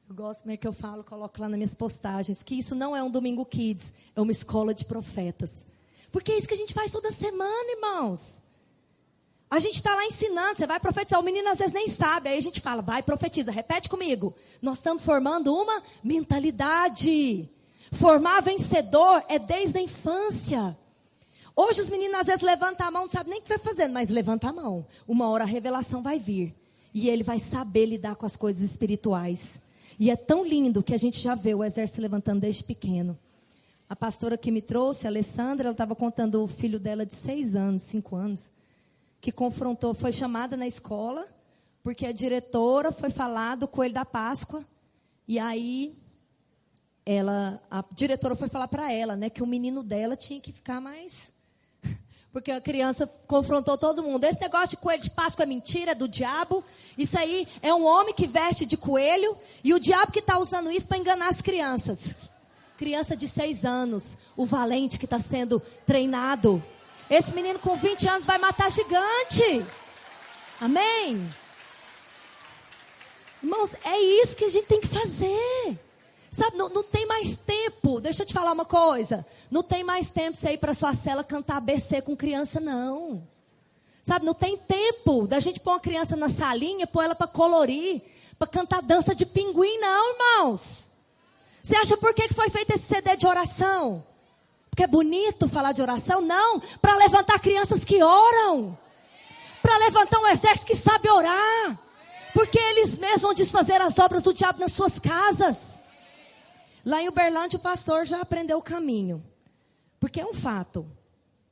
Eu gosto como é que eu falo, coloco lá nas minhas postagens, que isso não é um Domingo Kids, é uma escola de profetas. Porque é isso que a gente faz toda semana, irmãos. A gente está lá ensinando, você vai profetizar, o menino às vezes nem sabe, aí a gente fala, vai, profetiza, repete comigo. Nós estamos formando uma mentalidade. Formar vencedor é desde a infância. Hoje os meninos às vezes levantam a mão, não sabem nem o que vai fazendo, mas levanta a mão. Uma hora a revelação vai vir. E ele vai saber lidar com as coisas espirituais. E é tão lindo que a gente já vê o exército se levantando desde pequeno. A pastora que me trouxe, a Alessandra, ela estava contando o filho dela de 6 anos, 5 anos. Que confrontou, foi chamada na escola, porque a diretora foi falar do coelho da Páscoa, e aí a diretora foi falar para ela, né, que o menino dela tinha que ficar mais, porque a criança confrontou todo mundo, esse negócio de coelho de Páscoa é mentira, é do diabo, isso aí é um homem que veste de coelho, e o diabo que está usando isso para enganar as crianças. Criança de 6 anos, o valente que está sendo treinado. Esse menino com 20 anos vai matar gigante. Amém? Irmãos, é isso que a gente tem que fazer. Sabe, não tem mais tempo. Deixa eu te falar uma coisa. Não tem mais tempo você ir para sua cela cantar ABC com criança, não. Sabe, não tem tempo da gente pôr uma criança na salinha, pôr ela para colorir, para cantar dança de pinguim, não, irmãos. Você acha por que foi feito esse CD de oração? Porque é bonito falar de oração? Não, para levantar crianças que oram. Para levantar um exército que sabe orar. Porque eles mesmos vão desfazer as obras do diabo nas suas casas. Lá em Uberlândia o pastor já aprendeu o caminho. Porque é um fato.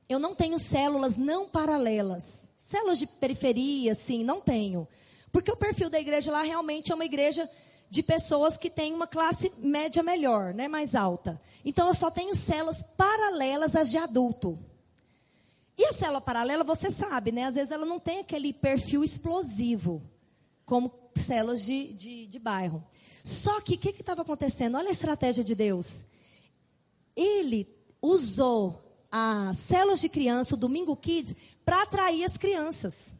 Eu não tenho células não paralelas. Células de periferia, sim, não tenho. Porque o perfil da igreja lá realmente é uma igreja de pessoas que têm uma classe média melhor, né, mais alta. Então, eu só tenho células paralelas às de adulto. E a célula paralela, você sabe, né? Às vezes ela não tem aquele perfil explosivo, como células de bairro. Só que, o que estava acontecendo? Olha a estratégia de Deus. Ele usou as células de criança, o Domingo Kids, para atrair as crianças.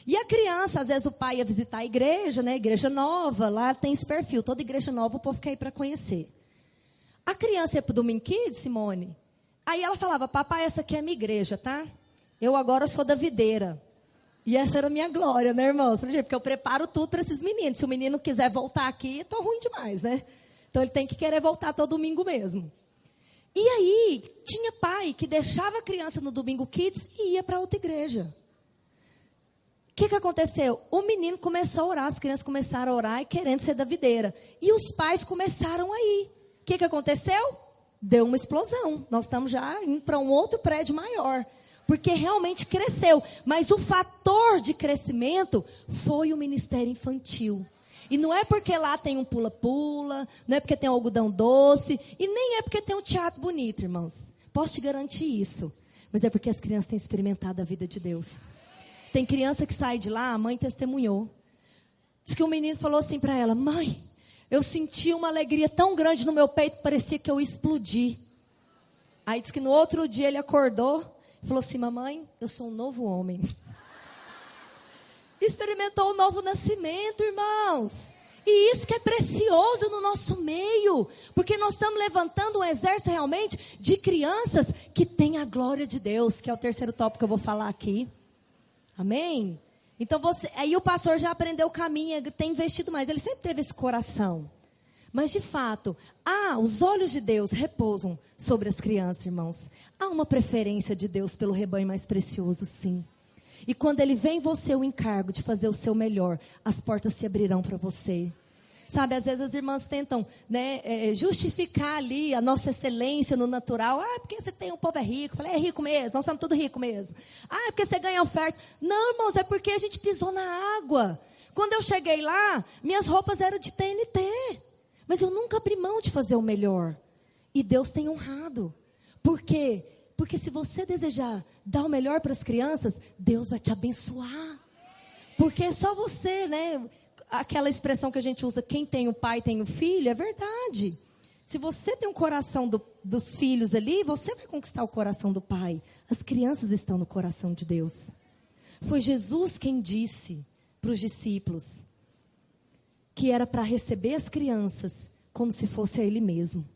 E a criança, às vezes o pai ia visitar a igreja, né? Igreja nova, lá tem esse perfil. Toda igreja nova o povo quer ir para conhecer. A criança ia para o Domingo Kids, Simone. Aí ela falava, papai, essa aqui é a minha igreja, tá? Eu agora sou da videira. E essa era a minha glória, né, irmãos? Porque eu preparo tudo para esses meninos. Se o menino quiser voltar aqui, estou ruim demais, né? Então ele tem que querer voltar todo domingo mesmo. E aí, tinha pai que deixava a criança no Domingo Kids e ia para outra igreja. O que aconteceu? O menino começou a orar, as crianças começaram a orar e querendo ser da videira. E os pais começaram a ir. O que aconteceu? Deu uma explosão. Nós estamos já indo para um outro prédio maior. Porque realmente cresceu. Mas o fator de crescimento foi o ministério infantil. E não é porque lá tem um pula-pula, não é porque tem um algodão doce, e nem é porque tem um teatro bonito, irmãos. Posso te garantir isso. Mas é porque as crianças têm experimentado a vida de Deus. Tem criança que sai de lá, a mãe testemunhou. Diz que o menino falou assim para ela: mãe, eu senti uma alegria tão grande no meu peito, parecia que eu explodi. Aí diz que no outro dia ele acordou e falou assim: mamãe, eu sou um novo homem. Experimentou o novo nascimento, irmãos. E isso que é precioso no nosso meio, porque nós estamos levantando um exército realmente de crianças que têm a glória de Deus, que é o terceiro tópico que eu vou falar aqui. Amém? Então aí o pastor já aprendeu o caminho, tem investido mais, ele sempre teve esse coração. Mas de fato, os olhos de Deus repousam sobre as crianças, irmãos. Há uma preferência de Deus pelo rebanho mais precioso, sim. E quando ele vem em você o encargo de fazer o seu melhor, as portas se abrirão para você. Sabe, às vezes as irmãs tentam, justificar ali a nossa excelência no natural. Porque você tem, o povo é rico. Eu falei, é rico mesmo, nós somos tudo rico mesmo. Porque você ganha oferta. Não, irmãos, é porque a gente pisou na água. Quando eu cheguei lá, minhas roupas eram de TNT. Mas eu nunca abri mão de fazer o melhor. E Deus tem honrado. Por quê? Porque se você desejar dar o melhor para as crianças, Deus vai te abençoar. Porque é só você, aquela expressão que a gente usa, quem tem o pai tem o filho, é verdade. Se você tem um coração dos filhos ali, você vai conquistar o coração do pai. As crianças estão no coração de Deus. Foi Jesus quem disse para os discípulos que era para receber as crianças como se fosse a ele mesmo.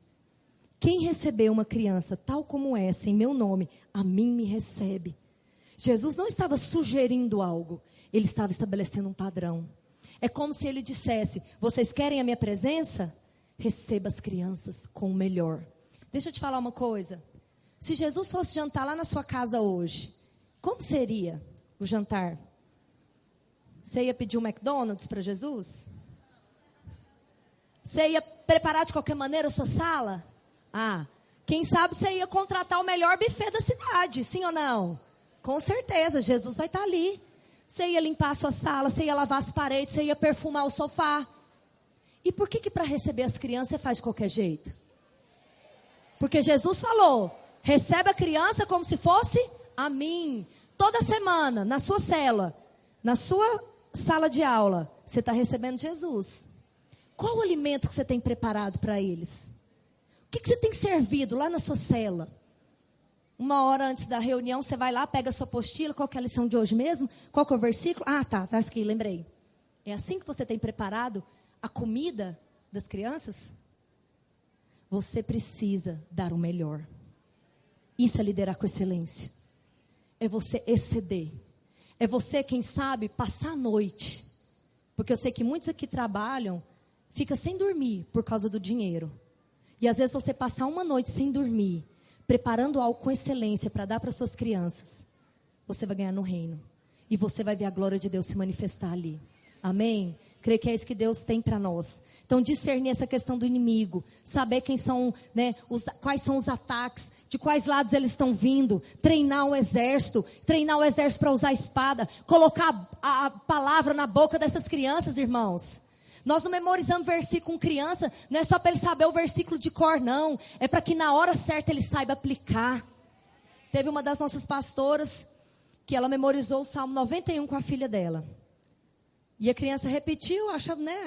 Quem recebeu uma criança tal como essa, em meu nome, a mim me recebe. Jesus não estava sugerindo algo, ele estava estabelecendo um padrão. É como se ele dissesse: vocês querem a minha presença? Receba as crianças com o melhor. Deixa eu te falar uma coisa. Se Jesus fosse jantar lá na sua casa hoje, como seria o jantar? Você ia pedir um McDonald's para Jesus? Você ia preparar de qualquer maneira a sua sala? Quem sabe você ia contratar o melhor buffet da cidade, sim ou não? Com certeza, Jesus vai estar ali. Você ia limpar a sua sala, você ia lavar as paredes, você ia perfumar o sofá. E por que para receber as crianças você faz de qualquer jeito? Porque Jesus falou: recebe a criança como se fosse a mim. Toda semana, na sua cela, na sua sala de aula, você está recebendo Jesus. Qual o alimento que você tem preparado para eles? O que você tem servido lá na sua cela? 1 hora antes da reunião, você vai lá, pega a sua apostila. Qual que é a lição de hoje mesmo? Qual que é o versículo? Tá aqui, lembrei. É assim que você tem preparado a comida das crianças? Você precisa dar o melhor. Isso é liderar com excelência. É você exceder. É você, quem sabe, passar a noite. Porque eu sei que muitos aqui trabalham, fica sem dormir por causa do dinheiro. E às vezes você passar uma noite sem dormir, preparando algo com excelência para dar para suas crianças, você vai ganhar no reino. E você vai ver a glória de Deus se manifestar ali. Amém? Creio que é isso que Deus tem para nós. Então, discernir essa questão do inimigo, saber quem são, quais são os ataques, de quais lados eles estão vindo, treinar o exército para usar a espada, colocar a palavra na boca dessas crianças, irmãos. Nós não memorizamos versículo com criança, não é só para ele saber o versículo de cor, não. É para que na hora certa ele saiba aplicar. Teve uma das nossas pastoras que ela memorizou o Salmo 91 com a filha dela. E a criança repetiu, a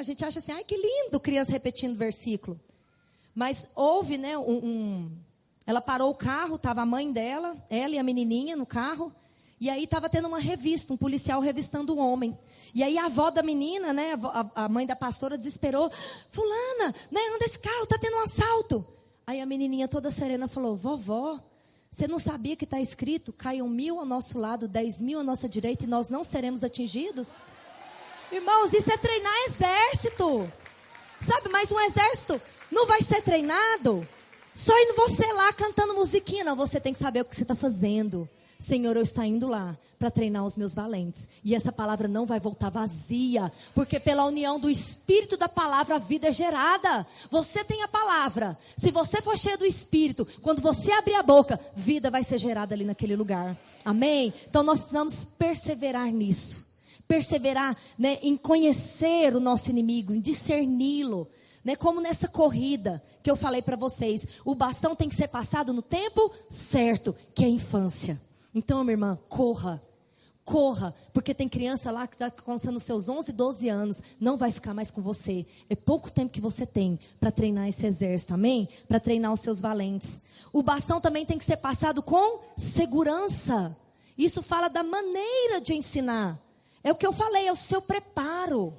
gente acha assim, que lindo, criança repetindo o versículo. Mas houve, ela parou o carro, estava a mãe dela, ela e a menininha no carro. E aí estava tendo uma revista, um policial revistando o homem. E aí a avó da menina, a mãe da pastora desesperou. Fulana, anda esse carro, está tendo um assalto. Aí a menininha toda serena falou: vovó, você não sabia que está escrito: caiam 1000 ao nosso lado, 10.000 à nossa direita e nós não seremos atingidos? Irmãos, isso é treinar exército. Sabe, mas um exército não vai ser treinado só indo você lá cantando musiquinha. Não, você tem que saber o que você está fazendo. Senhor, eu estou indo lá para treinar os meus valentes. E essa palavra não vai voltar vazia. Porque pela união do Espírito da palavra, a vida é gerada. Você tem a palavra. Se você for cheio do Espírito, quando você abrir a boca, vida vai ser gerada ali naquele lugar. Amém? Então nós precisamos perseverar nisso. Perseverar, em conhecer o nosso inimigo, em discerni-lo. Como nessa corrida que eu falei para vocês. O bastão tem que ser passado no tempo certo, que é a infância. Então, minha irmã, corra. Corra, porque tem criança lá que está alcançando seus 11, 12 anos, não vai ficar mais com você. É pouco tempo que você tem para treinar esse exército, amém? Para treinar os seus valentes. O bastão também tem que ser passado com segurança. Isso fala da maneira de ensinar. É o que eu falei, é o seu preparo.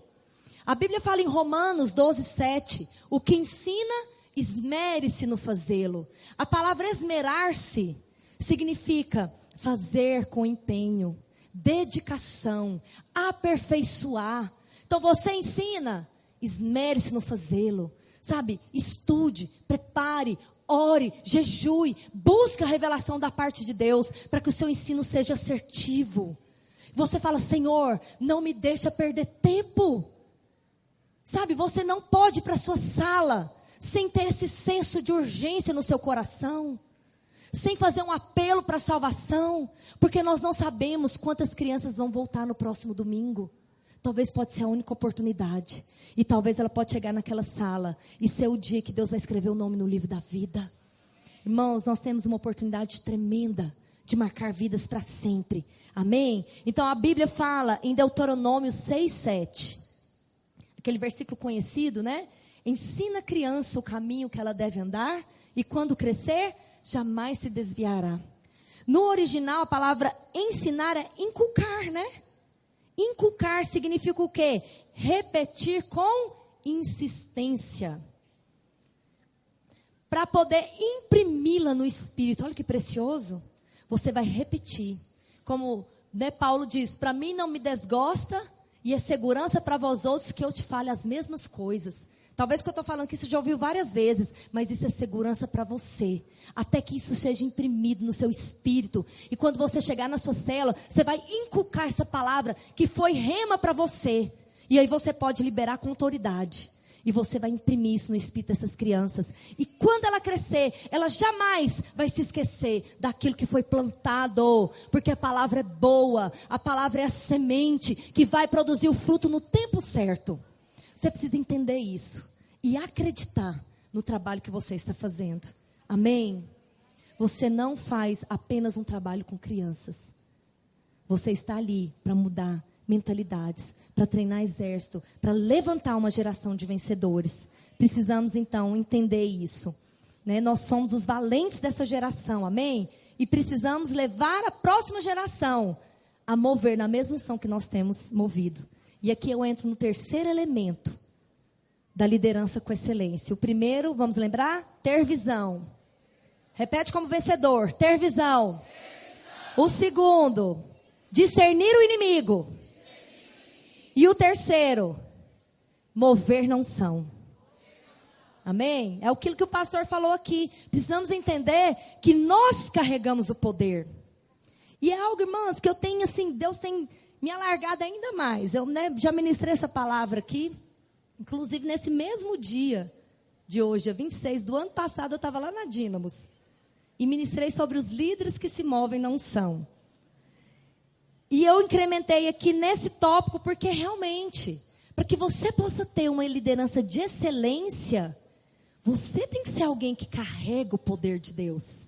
A Bíblia fala em Romanos 12, 7, o que ensina, esmere-se no fazê-lo. A palavra esmerar-se significa fazer com empenho, dedicação, aperfeiçoar. Então você ensina, esmere-se no fazê-lo, sabe? Estude, prepare, ore, jejue, busque a revelação da parte de Deus, para que o seu ensino seja assertivo. Você fala, Senhor, não me deixa perder tempo. Sabe, você não pode ir para a sua sala sem ter esse senso de urgência no seu coração, sem fazer um apelo para a salvação, porque nós não sabemos quantas crianças vão voltar no próximo domingo. Talvez pode ser a única oportunidade, e talvez ela pode chegar naquela sala e ser o dia que Deus vai escrever o nome no livro da vida. Irmãos, nós temos uma oportunidade tremenda de marcar vidas para sempre, amém? Então a Bíblia fala em Deuteronômio 6, 7, aquele versículo conhecido, né? Ensina a criança o caminho que ela deve andar, e quando crescer, jamais se desviará. No original, a palavra ensinar é inculcar, né? Inculcar significa o quê? Repetir com insistência. Para poder imprimi-la no espírito. Olha que precioso. Você vai repetir. Como, né, Paulo diz, para mim não me desgosta, e é segurança para vós outros que eu te fale as mesmas coisas. Talvez o que eu estou falando aqui você já ouviu várias vezes, mas isso é segurança para você, até que isso seja imprimido no seu espírito, e quando você chegar na sua célula, você vai inculcar essa palavra, que foi rema para você, e aí você pode liberar com autoridade, e você vai imprimir isso no espírito dessas crianças, e quando ela crescer, ela jamais vai se esquecer daquilo que foi plantado, porque a palavra é boa, a palavra é a semente, que vai produzir o fruto no tempo certo. Você precisa entender isso e acreditar no trabalho que você está fazendo. Amém? Você não faz apenas um trabalho com crianças. Você está ali para mudar mentalidades, para treinar exército, para levantar uma geração de vencedores. Precisamos então entender isso, né? Nós somos os valentes dessa geração, amém? E precisamos levar a próxima geração a mover na mesma unção que nós temos movido. E aqui eu entro no terceiro elemento da liderança com excelência. O primeiro, vamos lembrar? Ter visão. Repete como vencedor. Ter visão. O segundo, discernir o inimigo. E o terceiro, mover na unção. Amém? É aquilo que o pastor falou aqui. Precisamos entender que nós carregamos o poder. E é algo, irmãos, que eu tenho assim, Deus tem me alargado ainda mais. Eu, né, já ministrei essa palavra aqui, inclusive nesse mesmo dia de hoje, dia 26 do ano passado, eu estava lá na Dínamos. E ministrei sobre os líderes que se movem na unção. E eu incrementei aqui nesse tópico, porque realmente, para que você possa ter uma liderança de excelência, você tem que ser alguém que carrega o poder de Deus.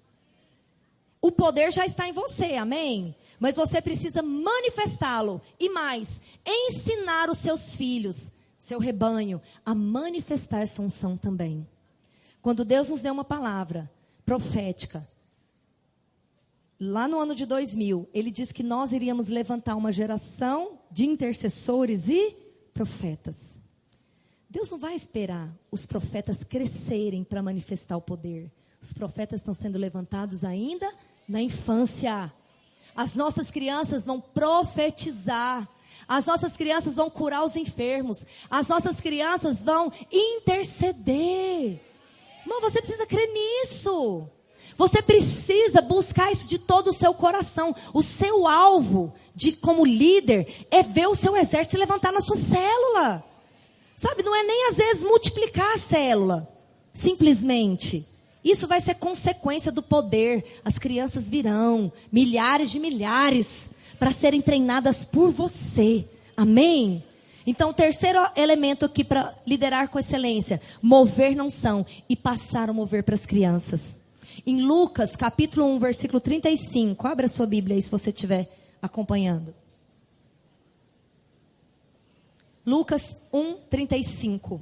O poder já está em você, amém? Mas você precisa manifestá-lo. E mais, ensinar os seus filhos, seu rebanho, a manifestar essa unção também. Quando Deus nos deu uma palavra profética, lá no ano de 2000, Ele disse que nós iríamos levantar uma geração de intercessores e profetas. Deus não vai esperar os profetas crescerem para manifestar o poder. Os profetas estão sendo levantados ainda na infância. As nossas crianças vão profetizar. As nossas crianças vão curar os enfermos. As nossas crianças vão interceder. Irmão, você precisa crer nisso. Você precisa buscar isso de todo o seu coração. O seu alvo, como líder, é ver o seu exército se levantar na sua célula. Sabe, não é nem às vezes multiplicar a célula. Simplesmente. Isso vai ser consequência do poder. As crianças virão, milhares de milhares, para serem treinadas por você. Amém? Então, o terceiro elemento aqui para liderar com excelência: mover na unção e passar a mover para as crianças. Em Lucas, capítulo 1, versículo 35. Abra a sua Bíblia aí, se você estiver acompanhando. Lucas 1:35.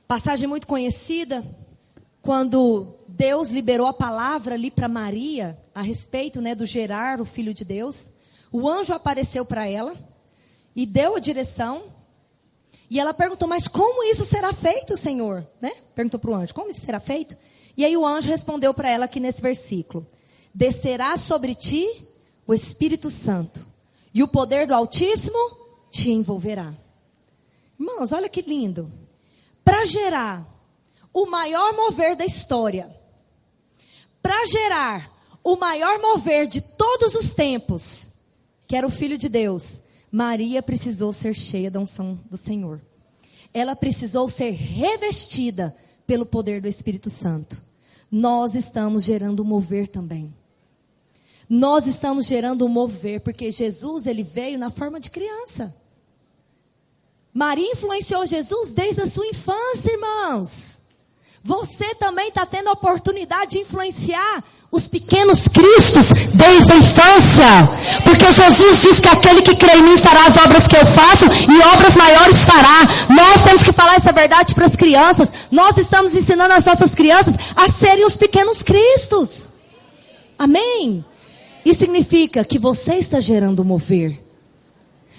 Passagem muito conhecida, quando Deus liberou a palavra ali para Maria, a respeito, né, do gerar o Filho de Deus. O anjo apareceu para ela e deu a direção. E ela perguntou, mas como isso será feito, Senhor? Né? Perguntou para o anjo, como isso será feito? E aí o anjo respondeu para ela aqui nesse versículo. Descerá sobre ti o Espírito Santo, e o poder do Altíssimo te envolverá. Irmãos, olha que lindo. Para gerar o maior mover da história, para gerar o maior mover de todos os tempos, que era o Filho de Deus, Maria precisou ser cheia da unção do Senhor. Ela precisou ser revestida pelo poder do Espírito Santo. Nós estamos gerando um mover também. Nós estamos gerando um mover, porque Jesus, ele veio na forma de criança. Maria influenciou Jesus desde a sua infância, irmãos. Você também está tendo a oportunidade de influenciar os pequenos cristos desde a infância. Porque Jesus diz que aquele que crê em mim fará as obras que eu faço e obras maiores fará. Nós temos que falar essa verdade para as crianças. Nós estamos ensinando as nossas crianças a serem os pequenos cristos. Amém? Isso significa que você está gerando o mover.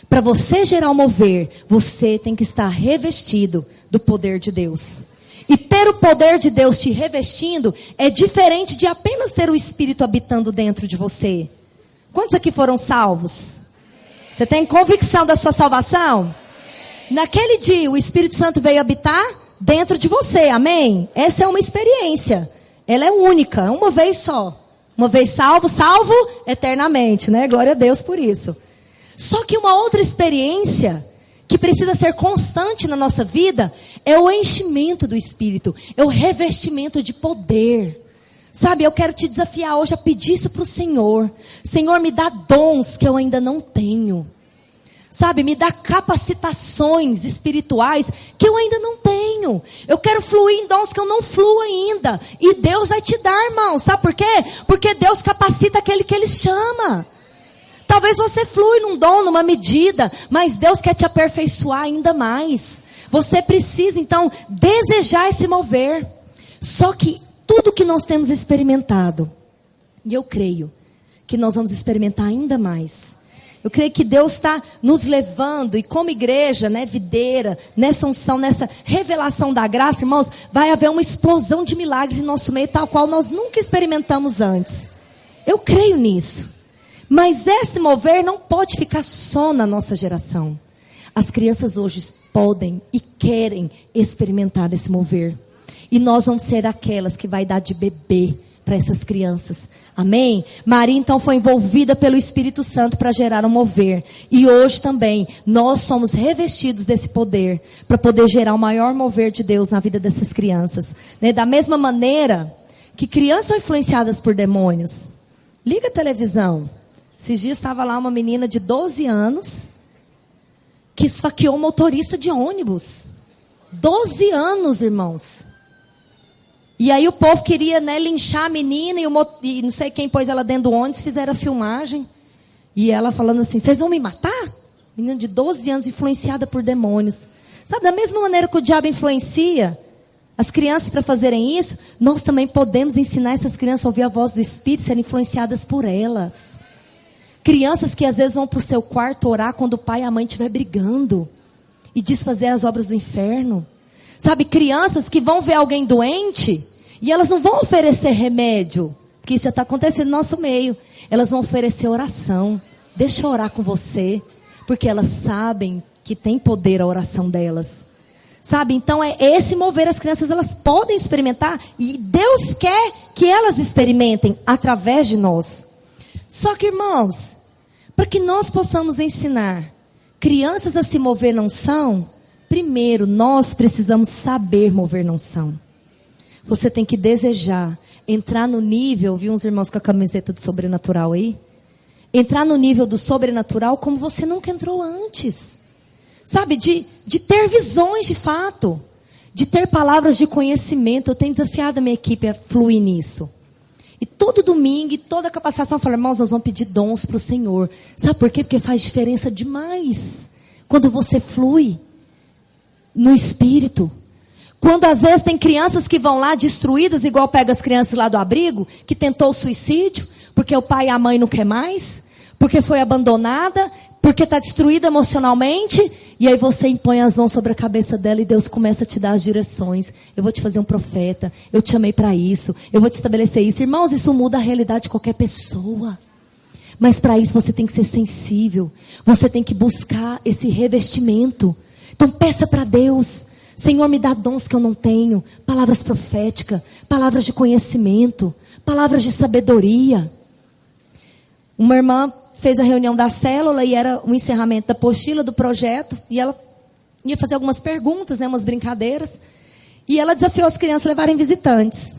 Para você gerar o mover, você tem que estar revestido do poder de Deus. E ter o poder de Deus te revestindo é diferente de apenas ter o Espírito habitando dentro de você. Quantos aqui foram salvos? Você tem convicção da sua salvação? Naquele dia o Espírito Santo veio habitar dentro de você, amém? Essa é uma experiência. Ela é única, uma vez só. Uma vez salvo, salvo eternamente, né? Glória a Deus por isso. Só que uma outra experiência que precisa ser constante na nossa vida é o enchimento do Espírito, é o revestimento de poder. Sabe, eu quero te desafiar hoje a pedir isso para o Senhor. Senhor, me dá dons que eu ainda não tenho. Sabe, me dá capacitações espirituais que eu ainda não tenho. Eu quero fluir em dons que eu não fluo ainda. E Deus vai te dar, irmão. Sabe por quê? Porque Deus capacita aquele que Ele chama. Talvez você flui num dom, numa medida, mas Deus quer te aperfeiçoar ainda mais. Você precisa, então, desejar esse mover. Só que tudo que nós temos experimentado, e eu creio que nós vamos experimentar ainda mais. Eu creio que Deus está nos levando, e como igreja, né, videira, nessa unção, nessa revelação da graça, irmãos, vai haver uma explosão de milagres em nosso meio, tal qual nós nunca experimentamos antes. Eu creio nisso. Mas esse mover não pode ficar só na nossa geração. As crianças hoje podem e querem experimentar esse mover. E nós vamos ser aquelas que vai dar de bebê para essas crianças. Amém? Maria então foi envolvida pelo Espírito Santo para gerar um mover. E hoje também nós somos revestidos desse poder para poder gerar o maior mover de Deus na vida dessas crianças. Né? Da mesma maneira que crianças são influenciadas por demônios. Liga a televisão. Esses dias estava lá uma menina de 12 anos que esfaqueou um motorista de ônibus. 12 anos, irmãos. E aí o povo queria, né, linchar a menina e não sei quem pôs ela dentro do ônibus, fizeram a filmagem. E ela falando assim, vocês vão me matar? Menina de 12 anos influenciada por demônios. Sabe, da mesma maneira que o diabo influencia as crianças para fazerem isso, nós também podemos ensinar essas crianças a ouvir a voz do Espírito, serem influenciadas por elas. Crianças que às vezes vão para o seu quarto orar quando o pai e a mãe estiver brigando e desfazer as obras do inferno. Sabe, crianças que vão ver alguém doente e elas não vão oferecer remédio, porque isso já está acontecendo no nosso meio. Elas vão oferecer oração. Deixa eu orar com você, porque elas sabem que tem poder a oração delas. Sabe, então é esse mover. As crianças, elas podem experimentar e Deus quer que elas experimentem através de nós. Só que, irmãos, para que nós possamos ensinar crianças a se mover na unção, primeiro nós precisamos saber mover na unção. Você tem que desejar entrar no nível, viu uns irmãos com a camiseta do sobrenatural aí? Entrar no nível do sobrenatural como você nunca entrou antes. Sabe, de ter visões de fato, de ter palavras de conhecimento. Eu tenho desafiado a minha equipe a fluir nisso. E todo domingo, e toda capacitação, eu falo, irmãos, nós vamos pedir dons para o Senhor. Sabe por quê? Porque faz diferença demais. Quando você flui no Espírito. Quando às vezes tem crianças que vão lá destruídas, igual pega as crianças lá do abrigo, que tentou o suicídio, porque o pai e a mãe não quer mais, porque foi abandonada, porque está destruída emocionalmente, e aí você impõe as mãos sobre a cabeça dela e Deus começa a te dar as direções. Eu vou te fazer um profeta, eu te chamei para isso, eu vou te estabelecer isso. Irmãos, isso muda a realidade de qualquer pessoa. Mas para isso você tem que ser sensível, você tem que buscar esse revestimento. Então peça para Deus: Senhor, me dá dons que eu não tenho, palavras proféticas, palavras de conhecimento, palavras de sabedoria. Uma irmã fez a reunião da célula e era o encerramento da apostila do projeto, e ela ia fazer algumas perguntas, umas brincadeiras, e ela desafiou as crianças a levarem visitantes.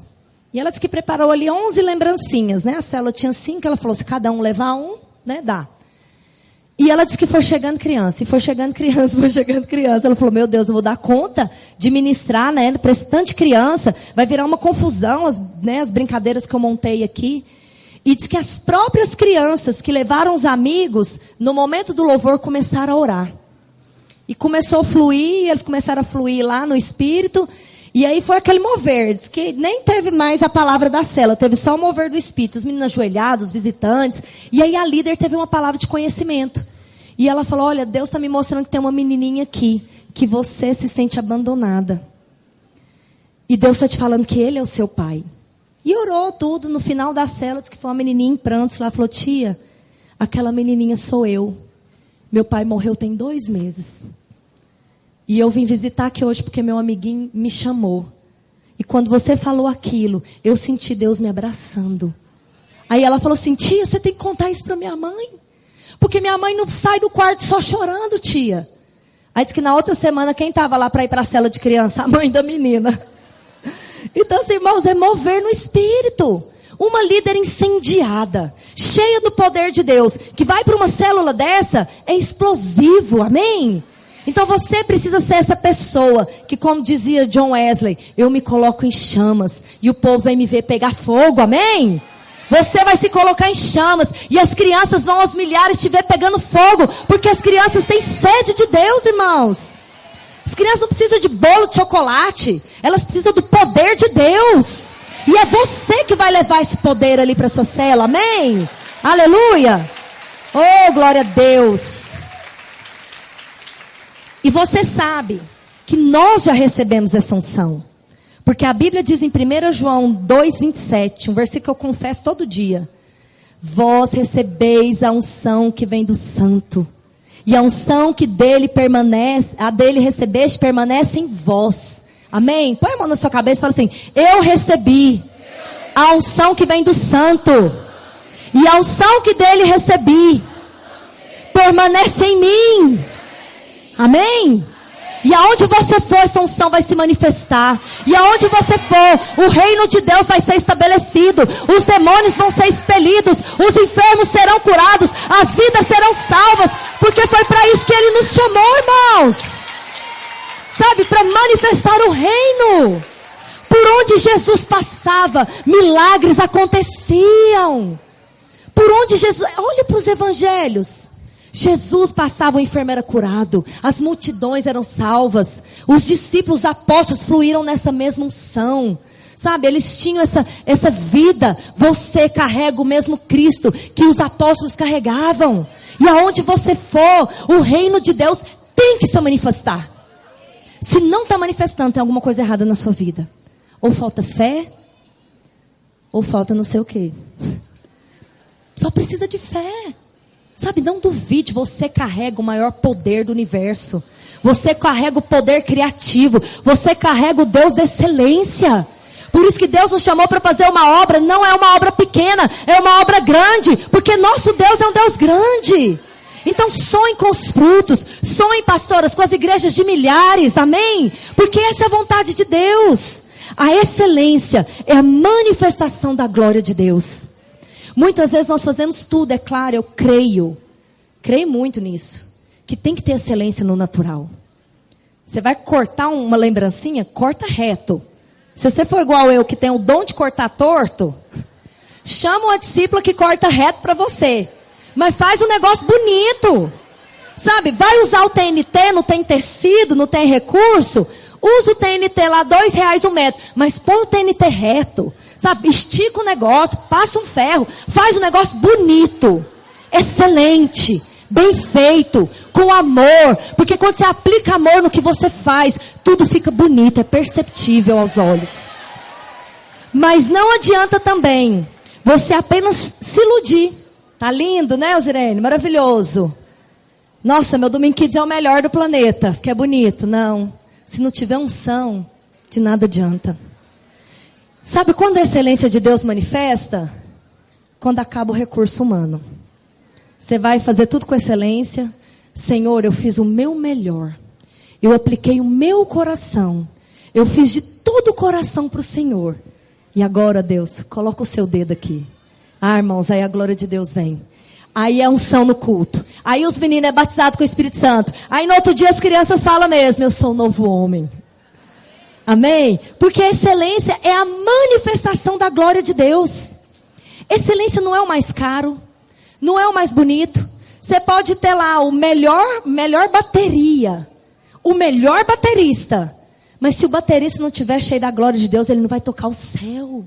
E ela disse que preparou ali 11 lembrancinhas, a célula tinha 5, ela falou: se cada um levar um, dá. E ela disse que foi chegando criança, e foi chegando criança, foi chegando criança. Ela falou: meu Deus, eu vou dar conta de ministrar, para esse tanto de criança, vai virar uma confusão, as brincadeiras que eu montei aqui. E diz que as próprias crianças que levaram os amigos, no momento do louvor, começaram a orar. E começou a fluir, eles começaram a fluir lá no Espírito. E aí foi aquele mover, diz que nem teve mais a palavra da célula, teve só o mover do Espírito. Os meninos ajoelhados, os visitantes. E aí a líder teve uma palavra de conhecimento. E ela falou: olha, Deus está me mostrando que tem uma menininha aqui, que você se sente abandonada. E Deus está te falando que Ele é o seu pai. E orou tudo. No final da célula, disse que foi uma menininha em prantos. Ela falou: tia, aquela menininha sou eu. Meu pai morreu tem 2 meses. E eu vim visitar aqui hoje porque meu amiguinho me chamou. E quando você falou aquilo, eu senti Deus me abraçando. Aí ela falou assim: tia, você tem que contar isso para minha mãe. Porque minha mãe não sai do quarto só chorando, tia. Aí disse que na outra semana, quem estava lá para ir para a cela de criança? A mãe da menina. Então, assim, irmãos, é mover no Espírito. Uma líder incendiada, cheia do poder de Deus, que vai para uma célula dessa, é explosivo, amém? Então você precisa ser essa pessoa que, como dizia John Wesley, eu me coloco em chamas e o povo vem me ver pegar fogo, amém? Você vai se colocar em chamas e as crianças vão aos milhares te ver pegando fogo, porque as crianças têm sede de Deus, irmãos. As crianças não precisam de bolo de chocolate, elas precisam do poder de Deus. E é você que vai levar esse poder ali para a sua cela, amém? Aleluia! Oh, glória a Deus! E você sabe que nós já recebemos essa unção. Porque a Bíblia diz em 1 João 2,27, um versículo que eu confesso todo dia: vós recebeis a unção que vem do Santo, e a unção que dele permanece, a dele recebeste, permanece em vós. Amém? Põe a mão na sua cabeça e fala assim: eu recebi a unção que vem do Santo, e a unção que dele recebi permanece em mim. Amém? E aonde você for, essa unção vai se manifestar. E aonde você for, o reino de Deus vai ser estabelecido. Os demônios vão ser expelidos. Os enfermos serão curados. As vidas serão salvas. Porque foi para isso que Ele nos chamou, irmãos. Sabe, para manifestar o reino. Por onde Jesus passava, milagres aconteciam. Por onde Jesus... Olha para os evangelhos. Jesus passava, o enfermo era curado, as multidões eram salvas, os discípulos, os apóstolos fluíram nessa mesma unção, sabe, eles tinham essa vida. Você carrega o mesmo Cristo que os apóstolos carregavam, e aonde você for, o reino de Deus tem que se manifestar. Se não está manifestando, tem alguma coisa errada na sua vida, ou falta fé, ou falta não sei o que. Só precisa de fé. Sabe, não duvide, você carrega o maior poder do universo. Você carrega o poder criativo. Você carrega o Deus da excelência. Por isso que Deus nos chamou para fazer uma obra. Não é uma obra pequena, é uma obra grande. Porque nosso Deus é um Deus grande. Então sonhem com os frutos. Sonhem, pastoras, com as igrejas de milhares. Amém? Porque essa é a vontade de Deus. A excelência é a manifestação da glória de Deus. Muitas vezes nós fazemos tudo, é claro, eu creio muito nisso, que tem que ter excelência no natural. Você vai cortar uma lembrancinha, corta reto. Se você for igual eu, que tem o dom de cortar torto, chama uma discípula que corta reto para você. Mas faz um negócio bonito. Sabe, vai usar o TNT, não tem tecido, não tem recurso. Usa o TNT lá, R$2 o metro. Mas põe o TNT reto. Sabe, estica o negócio, passa um ferro. Faz um negócio bonito. Excelente. Bem feito. Com amor. Porque quando você aplica amor no que você faz, tudo fica bonito, é perceptível aos olhos. Mas não adianta também você apenas se iludir. Tá lindo, né, Osirene? Maravilhoso. Nossa, meu Domingo Kids é o melhor do planeta, que é bonito. Não. Se não tiver unção, de nada adianta. Sabe quando a excelência de Deus manifesta? Quando acaba o recurso humano. Você vai fazer tudo com excelência. Senhor, eu fiz o meu melhor. Eu apliquei o meu coração. Eu fiz de todo o coração para o Senhor. E agora, Deus, coloca o seu dedo aqui. Ah, irmãos, aí a glória de Deus vem. Aí é unção no culto. Aí os meninos é batizado com o Espírito Santo. Aí no outro dia as crianças falam mesmo, eu sou um novo homem. Amém? Porque a excelência é a manifestação da glória de Deus. Excelência não é o mais caro. Não é o mais bonito. Você pode ter lá o melhor bateria. O melhor baterista. Mas se o baterista não estiver cheio da glória de Deus, ele não vai tocar o céu.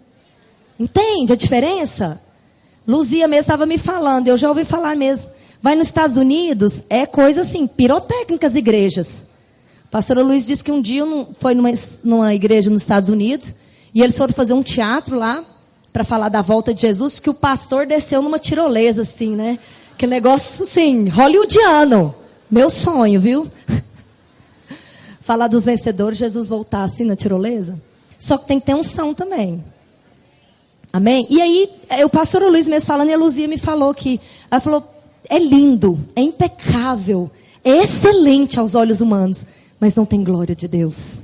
Entende a diferença? Luzia mesmo estava me falando, eu já ouvi falar mesmo. Vai nos Estados Unidos, é coisa assim, pirotécnicas igrejas. O pastor Luiz disse que um dia foi numa igreja nos Estados Unidos, e eles foram fazer um teatro lá, para falar da volta de Jesus, que o pastor desceu numa tirolesa, assim, né? Que negócio, assim, hollywoodiano. Meu sonho, viu? Falar dos vencedores, Jesus voltar assim na tirolesa. Só que tem que ter unção também. Amém? E aí, o pastor Luiz mesmo falando, e a Luzia me falou que, ela falou, é lindo, é impecável, é excelente aos olhos humanos, mas não tem glória de Deus.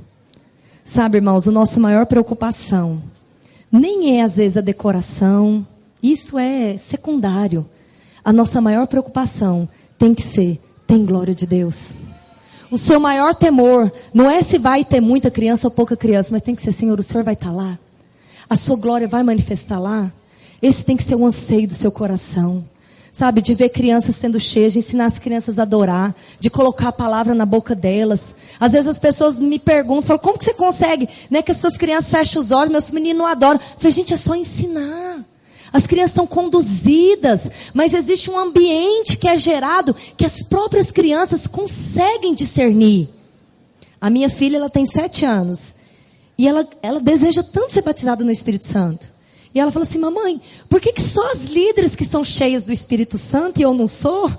Sabe, irmãos, a nossa maior preocupação nem é às vezes a decoração, isso é secundário. A nossa maior preocupação tem que ser, tem glória de Deus. O seu maior temor não é se vai ter muita criança ou pouca criança, mas tem que ser, Senhor, o Senhor vai estar lá? A sua glória vai manifestar lá? Esse tem que ser o anseio do seu coração. Sabe, de ver crianças sendo cheias, de ensinar as crianças a adorar, de colocar a palavra na boca delas. Às vezes as pessoas me perguntam, falam, como que você consegue, né, que essas crianças fecham os olhos, meus meninos não adoram. Eu falei, gente, é só ensinar. As crianças são conduzidas, mas existe um ambiente que é gerado, que as próprias crianças conseguem discernir. A minha filha, ela tem 7 anos. E ela deseja tanto ser batizada no Espírito Santo. E ela fala assim, mamãe, por que só as líderes que são cheias do Espírito Santo e eu não sou?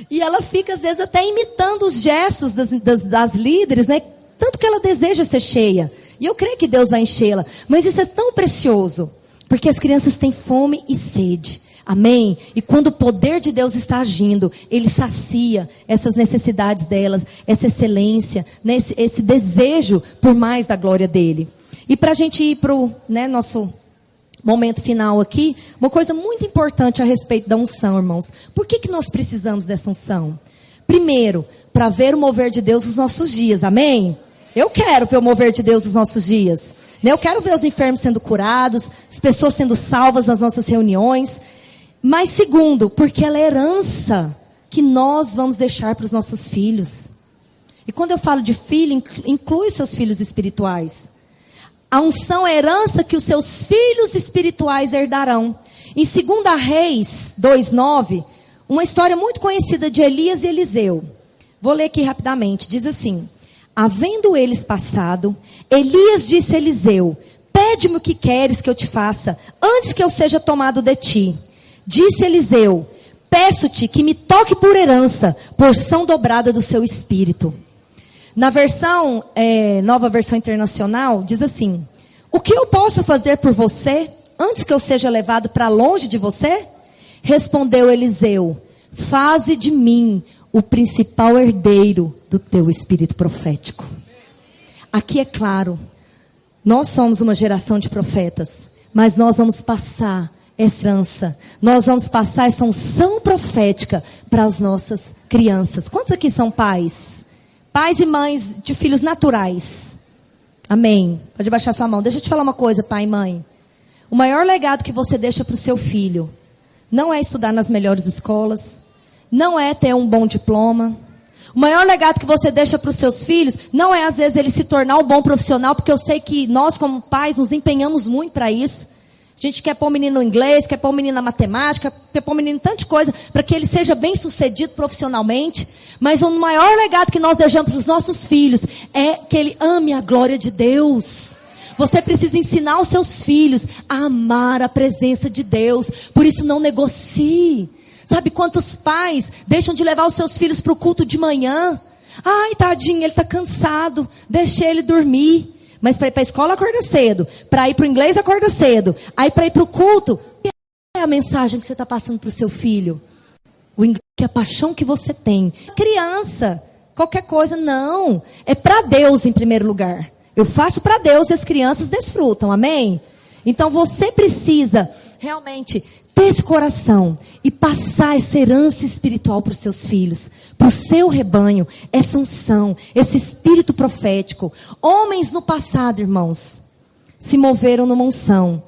E ela fica, às vezes, até imitando os gestos das líderes, né? Tanto que ela deseja ser cheia. E eu creio que Deus vai enchê-la. Mas isso é tão precioso. Porque as crianças têm fome e sede. Amém? E quando o poder de Deus está agindo, Ele sacia essas necessidades delas, essa excelência, né? esse desejo por mais da glória dEle. E para a gente ir para o nosso momento final aqui, uma coisa muito importante a respeito da unção, irmãos. Por que nós precisamos dessa unção? Primeiro, para ver o mover de Deus nos nossos dias. Amém? Eu quero ver o mover de Deus nos nossos dias. Eu quero ver os enfermos sendo curados, as pessoas sendo salvas nas nossas reuniões. Mas segundo, porque ela é herança que nós vamos deixar para os nossos filhos. E quando eu falo de filho, inclui os seus filhos espirituais. A unção é herança que os seus filhos espirituais herdarão. Em 2 Reis 2:9, uma história muito conhecida de Elias e Eliseu. Vou ler aqui rapidamente, diz assim: havendo eles passado, Elias disse a Eliseu, pede-me o que queres que eu te faça, antes que eu seja tomado de ti. Disse Eliseu, peço-te que me toque por herança, porção dobrada do seu espírito. Na versão, nova versão internacional, diz assim, o que eu posso fazer por você, antes que eu seja levado para longe de você? Respondeu Eliseu, faze de mim o principal herdeiro do teu espírito profético. Aqui é claro, nós somos uma geração de profetas, mas nós vamos passar essa herança, nós vamos passar essa unção profética para as nossas crianças. Quantos aqui são pais? Pais e mães de filhos naturais. Amém. Pode baixar sua mão. Deixa eu te falar uma coisa, pai e mãe. O maior legado que você deixa para o seu filho não é estudar nas melhores escolas, não é ter um bom diploma. O maior legado que você deixa para os seus filhos não é, às vezes, ele se tornar um bom profissional, porque eu sei que nós, como pais, nos empenhamos muito para isso. A gente quer pôr o menino no inglês, quer pôr o menino na matemática, quer pôr o menino em tanta coisa, para que ele seja bem sucedido profissionalmente. Mas o maior legado que nós deixamos para os nossos filhos é que ele ame a glória de Deus. Você precisa ensinar os seus filhos a amar a presença de Deus. Por isso, não negocie. Sabe quantos pais deixam de levar os seus filhos para o culto de manhã? Ai, tadinho, ele está cansado, deixe ele dormir. Mas para ir para a escola, acorda cedo. Para ir para o inglês, acorda cedo. Aí para ir para o culto, que é a mensagem que você está passando para o seu filho? O inglês, que é a paixão que você tem. Criança, qualquer coisa, não. É para Deus em primeiro lugar. Eu faço para Deus e as crianças desfrutam, amém? Então você precisa realmente ter esse coração e passar essa herança espiritual para os seus filhos, para o seu rebanho, essa unção, esse espírito profético. Homens no passado, irmãos, se moveram numa unção,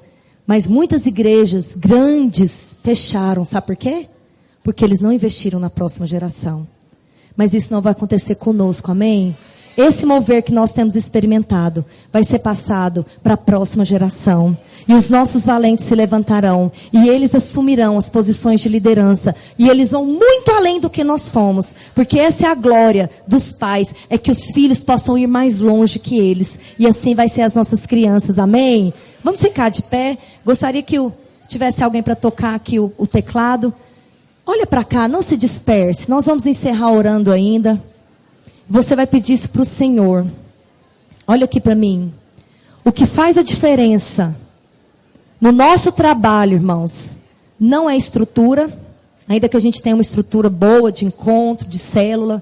mas muitas igrejas grandes fecharam, sabe por quê? Porque eles não investiram na próxima geração. Mas isso não vai acontecer conosco, amém? Esse mover que nós temos experimentado vai ser passado para a próxima geração. E os nossos valentes se levantarão. E eles assumirão as posições de liderança. E eles vão muito além do que nós fomos. Porque essa é a glória dos pais. É que os filhos possam ir mais longe que eles. E assim vai ser as nossas crianças. Amém? Vamos ficar de pé. Gostaria que tivesse alguém para tocar aqui o teclado. Olha para cá, não se disperse. Nós vamos encerrar orando ainda. Você vai pedir isso para o Senhor. Olha aqui para mim. O que faz a diferença no nosso trabalho, irmãos, não é estrutura, ainda que a gente tenha uma estrutura boa de encontro, de célula.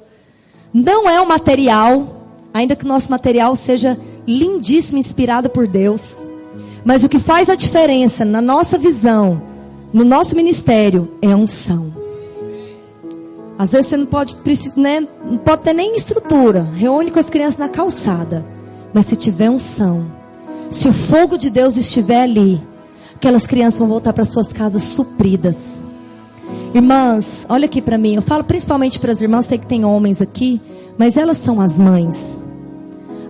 Não é o material, ainda que o nosso material seja lindíssimo, inspirado por Deus. Mas o que faz a diferença na nossa visão, no nosso ministério, é a unção. Às vezes você não pode ter nem estrutura. Reúne com as crianças na calçada. Mas se tiver unção, se o fogo de Deus estiver ali, aquelas crianças vão voltar para suas casas supridas. Irmãs, olha aqui para mim. Eu falo principalmente para as irmãs, sei que tem homens aqui, mas elas são as mães.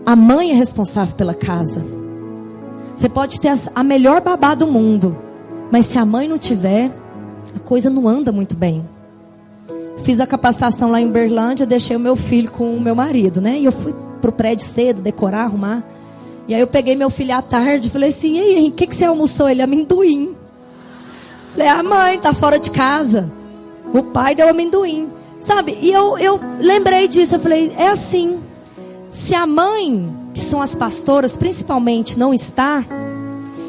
A mãe é responsável pela casa. Você pode ter a melhor babá do mundo, mas se a mãe não tiver, a coisa não anda muito bem. Fiz a capacitação lá em Uberlândia, deixei o meu filho com o meu marido, né? E eu fui pro prédio cedo, decorar, arrumar. E aí eu peguei meu filho à tarde e falei assim, e aí, o que você almoçou? Ele, amendoim. Falei, a mãe tá fora de casa. O pai deu amendoim. Sabe? E eu lembrei disso, eu falei, é assim. Se a mãe, que são as pastoras, principalmente, não está,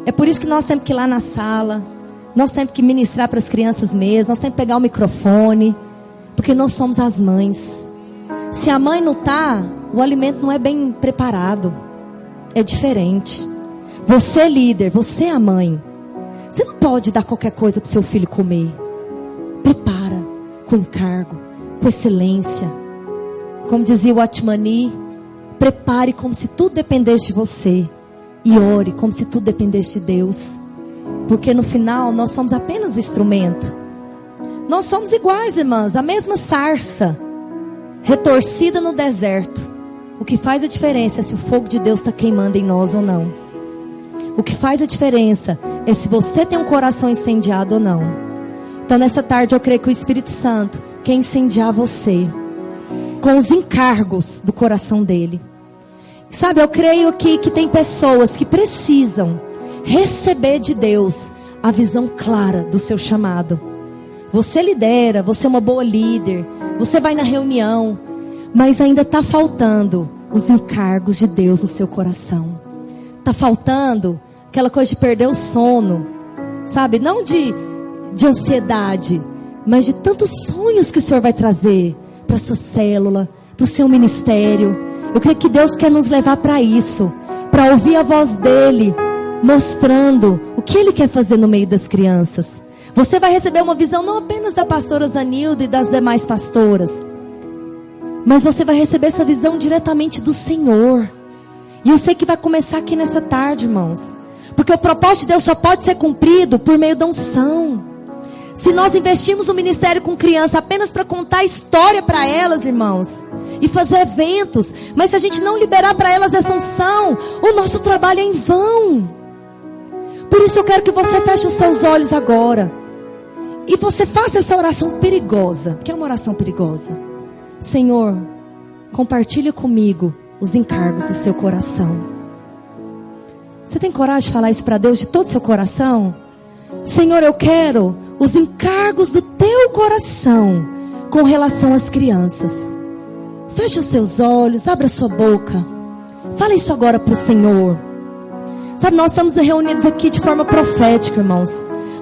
é por isso que nós temos que ir lá na sala, nós temos que ministrar para as crianças mesmo, nós temos que pegar o microfone. Porque nós somos as mães. Se a mãe não está, o alimento não é bem preparado. É diferente. Você é líder, você é a mãe. Você não pode dar qualquer coisa para o seu filho comer. Prepara com encargo, com excelência. Como dizia o Atmani, prepare como se tudo dependesse de você. E ore como se tudo dependesse de Deus. Porque no final nós somos apenas o instrumento. Nós somos iguais, irmãs, a mesma sarça retorcida no deserto. O que faz a diferença é se o fogo de Deus está queimando em nós ou não. O que faz a diferença é se você tem um coração incendiado ou não. Então nessa tarde eu creio que o Espírito Santo quer incendiar você com os encargos do coração dele. Sabe, eu creio que tem pessoas que precisam receber de Deus a visão clara do seu chamado. Você lidera, você é uma boa líder, você vai na reunião, mas ainda está faltando os encargos de Deus no seu coração. Está faltando aquela coisa de perder o sono, sabe? Não de ansiedade, mas de tantos sonhos que o Senhor vai trazer para a sua célula, para o seu ministério. Eu creio que Deus quer nos levar para isso, para ouvir a voz dEle, mostrando o que Ele quer fazer no meio das crianças. Você vai receber uma visão não apenas da pastora Zanilda e das demais pastoras, mas você vai receber essa visão diretamente do Senhor. E eu sei que vai começar aqui nessa tarde, irmãos, porque o propósito de Deus só pode ser cumprido por meio da unção. Se nós investimos no ministério com criança apenas para contar história para elas, irmãos, e fazer eventos, mas se a gente não liberar para elas essa unção, o nosso trabalho é em vão. Por isso eu quero que você feche os seus olhos agora e você faça essa oração perigosa, que é uma oração perigosa. Senhor, compartilhe comigo os encargos do seu coração. Você tem coragem de falar isso para Deus de todo o seu coração? Senhor, eu quero os encargos do teu coração com relação às crianças. Feche os seus olhos, abra sua boca. Fala isso agora para o Senhor. Sabe, nós estamos reunidos aqui de forma profética, irmãos.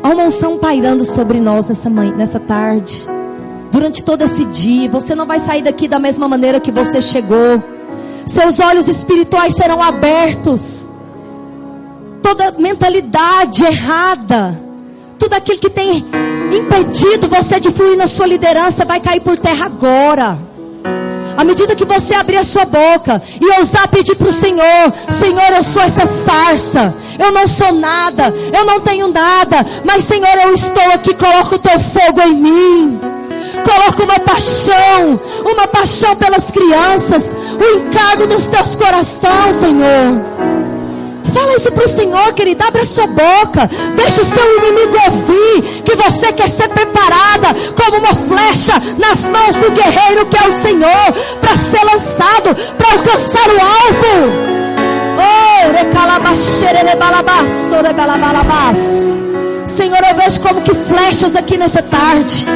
Há uma unção pairando sobre nós nessa tarde. Durante todo esse dia, você não vai sair daqui da mesma maneira que você chegou. Seus olhos espirituais serão abertos. Toda mentalidade errada, tudo aquilo que tem impedido você de fluir na sua liderança vai cair por terra agora. À medida que você abrir a sua boca e ousar pedir para o Senhor: Senhor, eu sou essa sarça, eu não sou nada, eu não tenho nada, mas Senhor, eu estou aqui, coloca o teu fogo em mim. Coloca uma paixão pelas crianças, o encargo dos teus corações, Senhor. Fala isso para o Senhor, querida. Abra sua boca. Deixa o seu inimigo ouvir que você quer ser preparada como uma flecha nas mãos do guerreiro que é o Senhor, para ser lançado, para alcançar o alvo. Senhor, eu vejo como que flechas aqui nessa tarde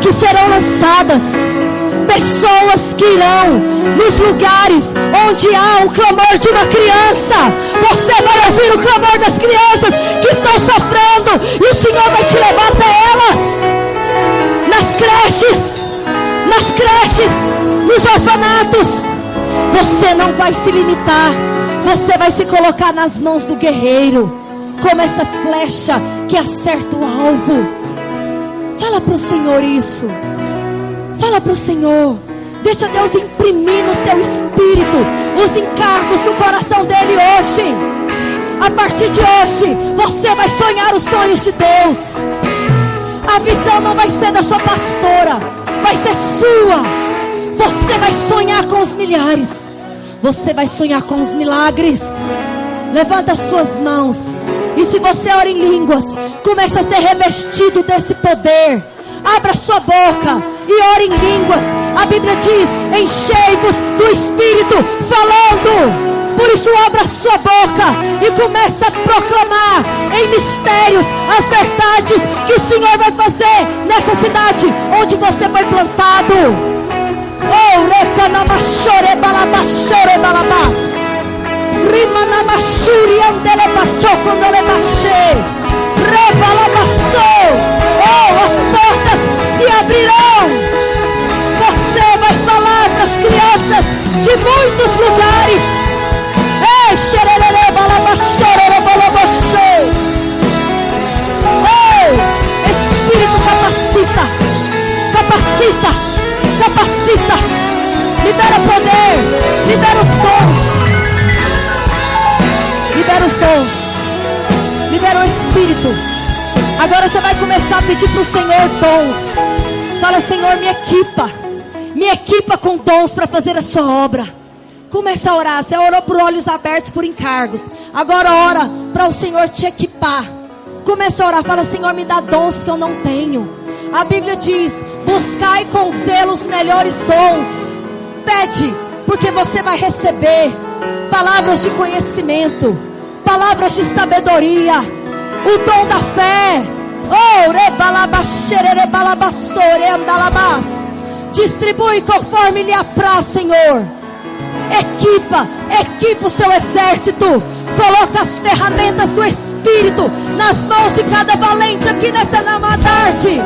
que serão lançadas. Pessoas que irão nos lugares onde há o clamor de uma criança. Você vai ouvir o clamor das crianças que estão sofrendo, e o Senhor vai te levar até elas. Nas creches, nos orfanatos. Você não vai se limitar. Você vai se colocar nas mãos do guerreiro, como essa flecha que acerta o alvo. Fala para o Senhor isso. Fala para o Senhor. Deixa Deus imprimir no seu espírito os encargos do coração dele hoje. A partir de hoje, você vai sonhar os sonhos de Deus. A visão não vai ser da sua pastora, vai ser sua. Você vai sonhar com os milhares. Você vai sonhar com os milagres. Levanta as suas mãos. E se você ora em línguas, começa a ser revestido desse poder. Abra sua boca e ore em línguas. A Bíblia diz: enchei-vos do Espírito, falando. Por isso abra sua boca e começa a proclamar em mistérios as verdades que o Senhor vai fazer nessa cidade onde você foi plantado. Oh, recanamachore balabachore balabas. Rimanamachuri andele bachoco andele bache. Rebalabassou. Oh, as portas se abrirão. Você vai falar para as crianças de muitos lugares. Ei, xererere balabachore balabachê. Oh, Espírito capacita. Libera poder, libera os dons. Libera os dons. Libera o Espírito. Agora você vai começar a pedir para o Senhor dons. Fala: Senhor, me equipa com dons para fazer a sua obra. Começa a orar. Você orou por olhos abertos, por encargos. Agora ora para o Senhor te equipar. Começa a orar. Fala: Senhor, me dá dons que eu não tenho. A Bíblia diz: buscai com zelo os melhores dons. Pede, porque você vai receber palavras de conhecimento, palavras de sabedoria, o dom da fé. Oh, rebalabachere balabassore andalabas. Distribui conforme lhe apraz, Senhor. Equipa o seu exército. Coloca as ferramentas do Espírito nas mãos de cada valente aqui nessa tarde.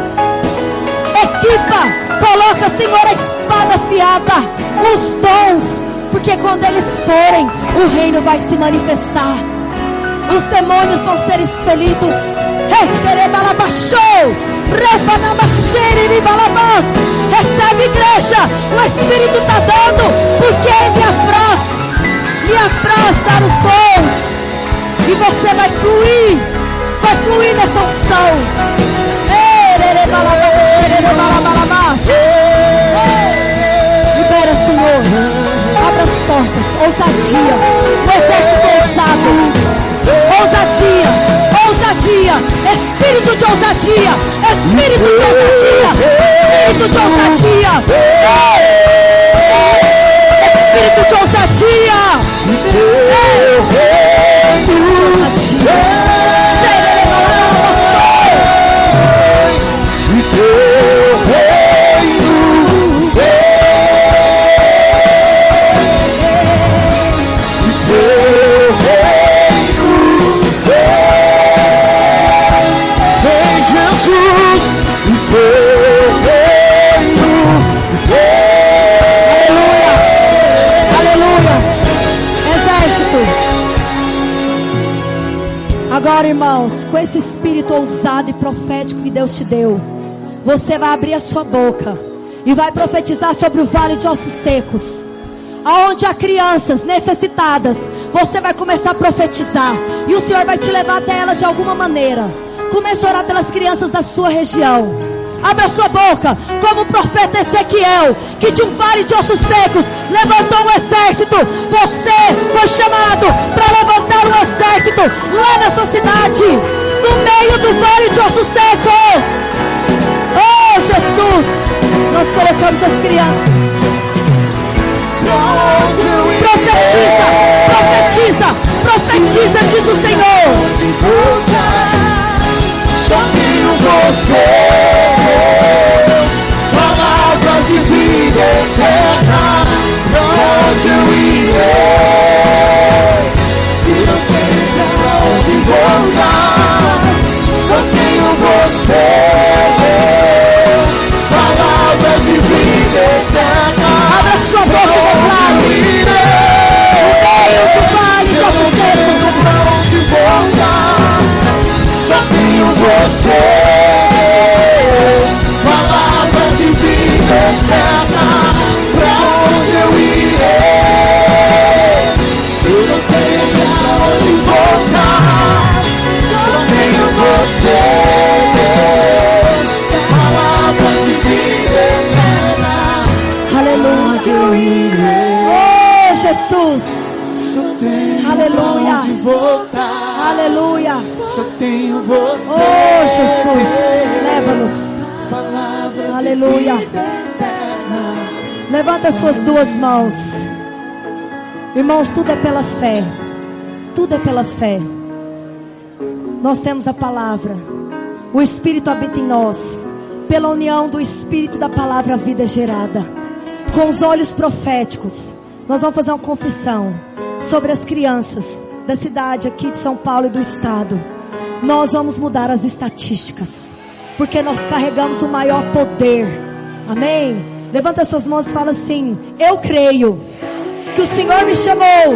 Coloca, Senhor, a espada afiada, os dons, porque quando eles forem, o reino vai se manifestar. Os demônios vão ser expelidos. Recebe, igreja. O Espírito está dando, porque lhe apraz dar os dons. E você vai fluir nessa unção. Libera, Senhor. Abra as portas. Ousadia. O exército ousado. Ousadia. Ousadia. Espírito de ousadia. Espírito de ousadia. Espírito de ousadia. Espírito de ousadia. Agora, irmãos, com esse espírito ousado e profético que Deus te deu, você vai abrir a sua boca e vai profetizar sobre o vale de ossos secos. Aonde há crianças necessitadas, você vai começar a profetizar. E o Senhor vai te levar até elas de alguma maneira. Comece a orar pelas crianças da sua região. Abra sua boca, como o profeta Ezequiel, que de um vale de ossos secos levantou um exército. Você foi chamado para levantar um exército lá na sua cidade, no meio do vale de ossos secos. Oh, Jesus, nós colocamos as crianças. Profetiza, profetiza, profetiza, diz o Senhor. Só tenho você, palavras de vida eterna. Pra onde eu irei? Se não tenho pra onde voltar, só tenho você, palavras de vida eterna. Abra sua boca e declare. No meio do vale de ossos secos, pra onde voltar, só tenho você, palavras de vida eterna. Pra onde eu irei? Se eu não tenho pra onde voltar, só tenho você, palavras de vida eterna. aleluia. Onde eu irei? Oh, Jesus. Só tenho Aleluia. pra onde voltar. Aleluia. Só tenho você. Oh, Jesus, leva-nos. As palavras Aleluia. de vida eterna. Levanta as suas duas mãos. Irmãos, tudo é pela fé. Tudo é pela fé. Nós temos a palavra. O Espírito habita em nós. Pela união do Espírito da palavra, a vida é gerada. Com os olhos proféticos, nós vamos fazer uma confissão sobre as crianças da cidade aqui de São Paulo e do estado. Nós vamos mudar as estatísticas, porque nós carregamos o maior poder. Amém? Levanta as suas mãos e fala assim: eu creio que o Senhor me chamou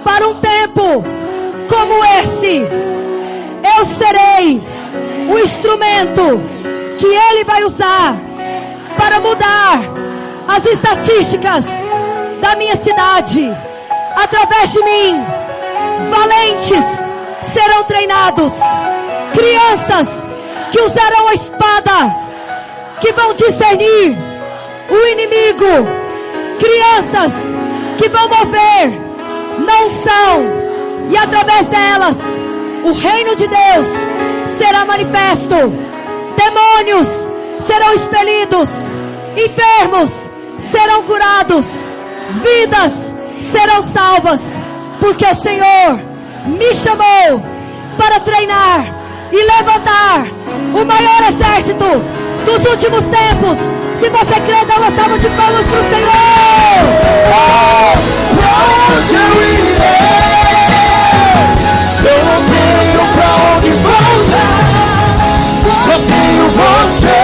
para um tempo como esse. Eu serei o instrumento que Ele vai usar para mudar as estatísticas da minha cidade. Através de mim, valentes serão treinados, crianças que usarão a espada, que vão discernir o inimigo, crianças que vão mover na unção, e através delas o reino de Deus será manifesto. Demônios serão expelidos, enfermos serão curados, vidas serão salvas, porque o Senhor me chamou para treinar e levantar o maior exército dos últimos tempos. Se você crê, dá uma salva de palmas para o Senhor. Pra onde eu irei? Se eu não tenho pra onde voltar, só tenho você,